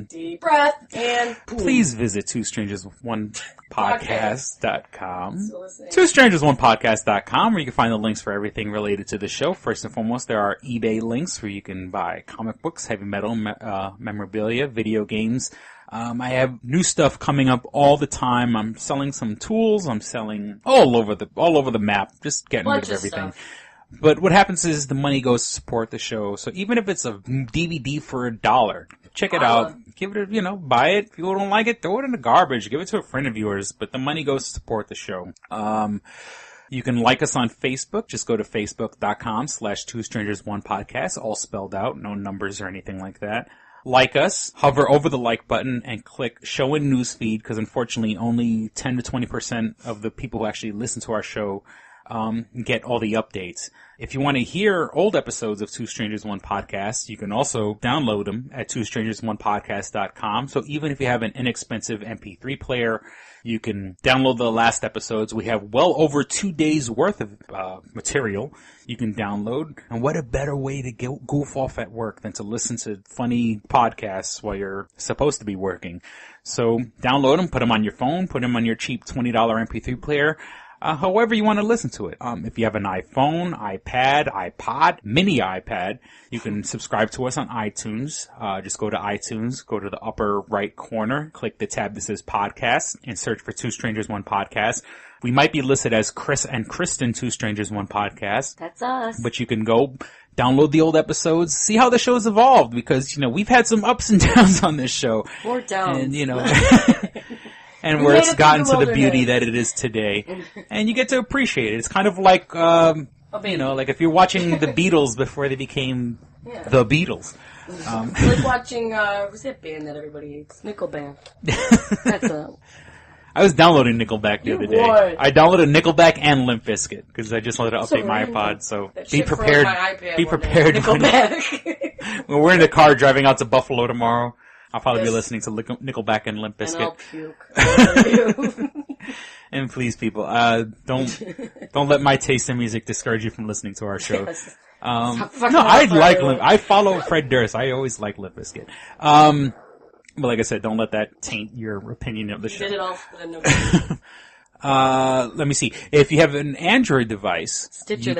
Deep breath and boom. Please visit twostrangersonepodcast.com. twostrangersonepodcast.com, where you can find the links for everything related to the show. First and foremost, there are eBay links where you can buy comic books, heavy metal, memorabilia, video games. I have new stuff coming up all the time. I'm selling some tools. I'm selling all over the map, just getting rid of everything. Stuff. But what happens is the money goes to support the show. So even if it's a DVD for $1, check it out. Give it buy it. If people don't like it, throw it in the garbage. Give it to a friend of yours. But the money goes to support the show. You can like us on Facebook. Just go to facebook.com/twostrangersonepodcast, all spelled out, no numbers or anything like that. Like us, hover over the like button and click show in newsfeed, because unfortunately only 10 to 20% of the people who actually listen to our show get all the updates. If you want to hear old episodes of Two Strangers One Podcast, you can also download them at twostrangersonepodcast.com. So even if you have an inexpensive MP3 player, you can download the last episodes. We have well over 2 days worth of material you can download. And what a better way to goof off at work than to listen to funny podcasts while you're supposed to be working. So download them, put them on your phone, put them on your cheap $20 MP3 player. However you want to listen to it. If you have an iPhone, iPad, iPod, mini iPad, you can subscribe to us on iTunes. Just go to iTunes, go to the upper right corner, click the tab that says podcast, and search for Two Strangers One Podcast. We might be listed as Chris and Kristyn, Two Strangers One Podcast. That's us. But you can go download the old episodes, see how the show's evolved, because, we've had some ups and downs on this show. Or downs. And, and where it's gotten to the beauty that it is today. And you get to appreciate it. It's kind of like, like if you're watching the Beatles before they became the Beatles. Like watching, what's that band that everybody hates? Nickelback. I was downloading Nickelback the other day. I downloaded Nickelback and Limp Bizkit because I just wanted to update my iPod. So be prepared. Be prepared. Nickelback. When we're in the car driving out to Buffalo tomorrow, I'll probably be listening to Nickelback and Limp Bizkit. And I'll puke. And please, people, don't let my taste in music discourage you from listening to our show. Yes. I follow Fred Durst. I always like Limp Bizkit. But like I said, don't let that taint your opinion of the show. You did it all for the let me see. If you have an Android device, Stitcher,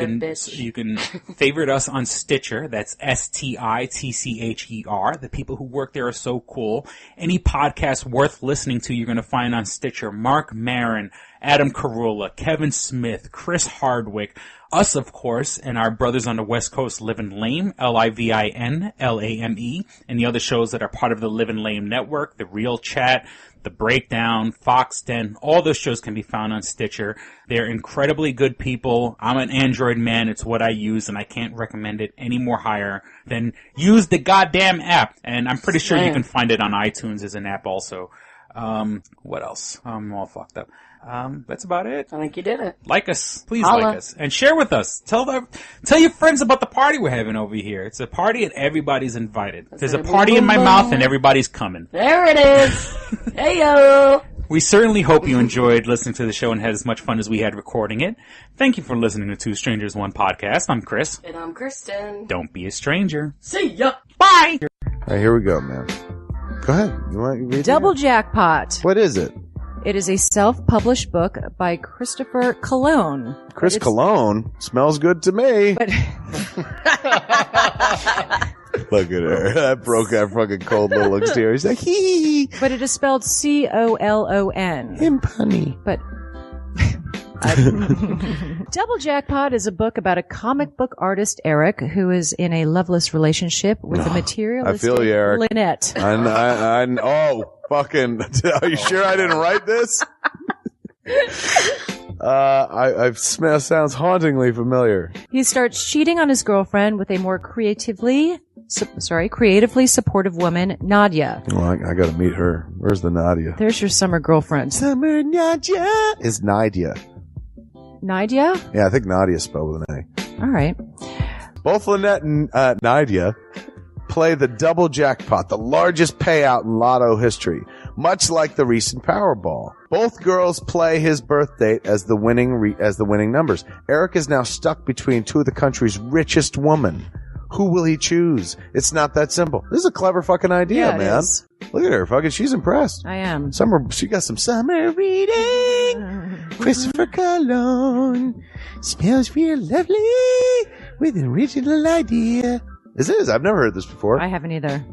you can favorite us on Stitcher. That's STITCHER. The people who work there are so cool. Any podcast worth listening to, you're going to find on Stitcher. Mark Maron, Adam Carolla, Kevin Smith, Chris Hardwick, us, of course, and our brothers on the West Coast, Livin' Lame, LIVINLAME, and the other shows that are part of the Livin' Lame network, The Real Chat, The Breakdown, Fox Den. All those shows can be found on Stitcher. They're incredibly good people. I'm an Android man. It's what I use, and I can't recommend it any more higher than use the goddamn app. And I'm pretty sure you can find it on iTunes as an app also. What else? I'm all fucked up. That's about it. I think you did it. Like us. Please like us. And share with us. Tell your friends about the party we're having over here. It's a party and everybody's invited. There's a party in my mouth and everybody's coming. There it is. Hey yo. We certainly hope you enjoyed listening to the show and had as much fun as we had recording it. Thank you for listening to Two Strangers One Podcast. I'm Chris. And I'm Kristyn. Don't be a stranger. See ya. Bye. All right, here we go, man. Go ahead. You want to read Double Jackpot. What is it? It is a self-published book by Christopher Cologne. Chris Cologne? Smells good to me. But look at her. That broke that fucking cold little exterior. He's like, hee. But it is spelled C-O-L-O-N. Him punny. But Double Jackpot is a book about a comic book artist, Eric, who is in a loveless relationship with a materialistic I feel you, Eric. Lynette. Oh, fucking, are you sure I didn't write this? Sounds hauntingly familiar. He starts cheating on his girlfriend with a more creatively creatively supportive woman, Nadia. Well, I got to meet her. Where's the Nadia? There's your summer girlfriend. Summer Nadia is Nadia. Nadia? Yeah, I think Nadia spelled with an A. All right. Both Lynette and Nadia play the double jackpot, the largest payout in lotto history, much like the recent Powerball. Both girls play his birth date as the winning numbers. Eric is now stuck between two of the country's richest women. Who will he choose? It's not that simple. This is a clever fucking idea, man. Is. Look at her, fucking. She's impressed. I am. She got some summer reading. Christopher Cologne smells real lovely with an original idea. This is. I've never heard this before. I haven't either.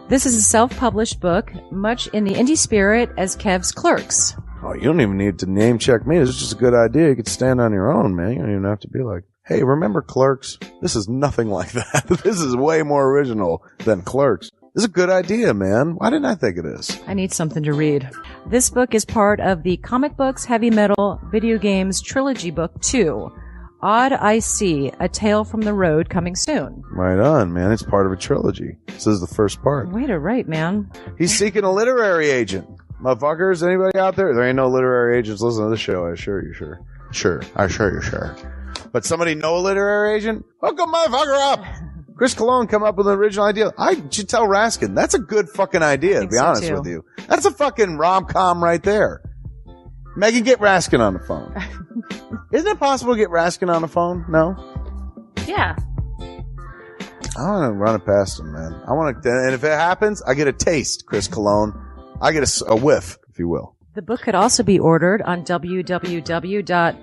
This is a self-published book, much in the indie spirit as Kev's Clerks. Oh, you don't even need to name check me. This is just a good idea. You could stand on your own, man. You don't even have to be like, hey, remember Clerks? This is nothing like that. This is way more original than Clerks. This is a good idea, man. Why didn't I think of this? I need something to read. This book is part of the Comic Books, Heavy Metal, Video Games Trilogy Book 2. Odd I See, A Tale from the Road, coming soon. Right on, man. It's part of a trilogy. This is the first part. Way to write, man. He's seeking a literary agent. Motherfuckers, anybody out there? There ain't no literary agents listening to this show, I assure you, sure. Sure. I assure you, sure. But somebody know a literary agent? Hook a motherfucker up! Chris Cologne come up with an original idea. I should tell Raskin. That's a good fucking idea, to be honest with you. That's a fucking rom-com right there. Megan, get Raskin on the phone. Isn't it possible to get Raskin on the phone? No? Yeah. I want to run it past him, man. I want to, and if it happens, I get a taste, Chris Cologne. I get a whiff, if you will. The book could also be ordered on www.lulu.com.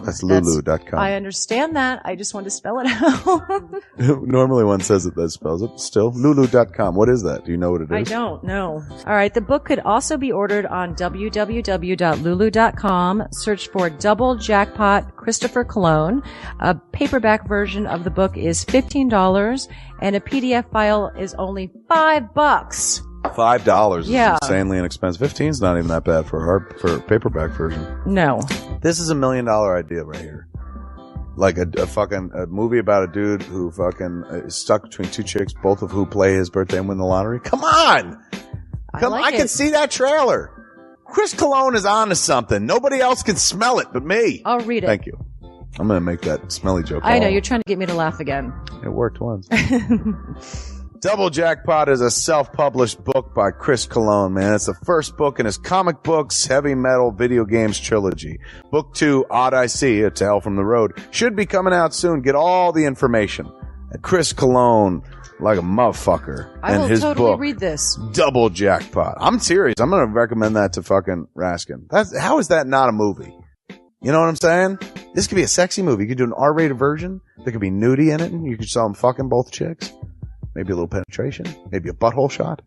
That's lulu.com. I understand that. I just want to spell it out. Normally one says that spells it. Still, lulu.com. What is that? Do you know what it is? I don't know. All right. The book could also be ordered on www.lulu.com. Search for Double Jackpot Christopher Cologne. A paperback version of the book is $15 and a PDF file is only $5. $5 is yeah. Insanely inexpensive. 15's not even that bad for a paperback version. No. This is $1 million idea right here. Like a movie about a dude who fucking is stuck between two chicks, both of who play his birthday and win the lottery. Come on! I can see that trailer. Chris Cologne is on to something. Nobody else can smell it but me. I'll read it. Thank you. I'm going to make that smelly joke. I know. You're trying to get me to laugh again. It worked once. Double Jackpot is a self-published book by Chris Cologne, man. It's the first book in his Comic Books, Heavy Metal, Video Games trilogy. Book 2, Odd I See, A Tale from the Road, should be coming out soon. Get all the information at Chris Cologne, like a motherfucker. I will his totally book, read this. Double Jackpot. I'm serious. I'm going to recommend that to fucking Raskin. How is that not a movie? You know what I'm saying? This could be a sexy movie. You could do an R-rated version. There could be nudie in it, and you could show them fucking both chicks. Maybe a little penetration. Maybe a butthole shot.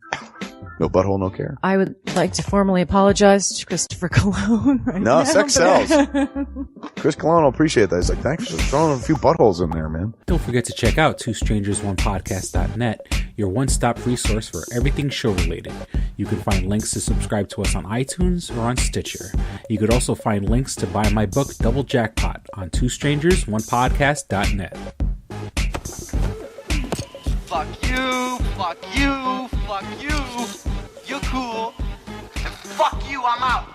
No butthole, no care. I would like to formally apologize to Christopher Cologne right now. No, sex sells. Chris Cologne will appreciate that. He's like, thanks for throwing a few buttholes in there, man. Don't forget to check out twostrangersonePodcast.net, your one-stop resource for everything show-related. You can find links to subscribe to us on iTunes or on Stitcher. You could also find links to buy my book, Double Jackpot, on twostrangersonePodcast.net. Fuck you, fuck you, fuck you. You're cool. And fuck you, I'm out.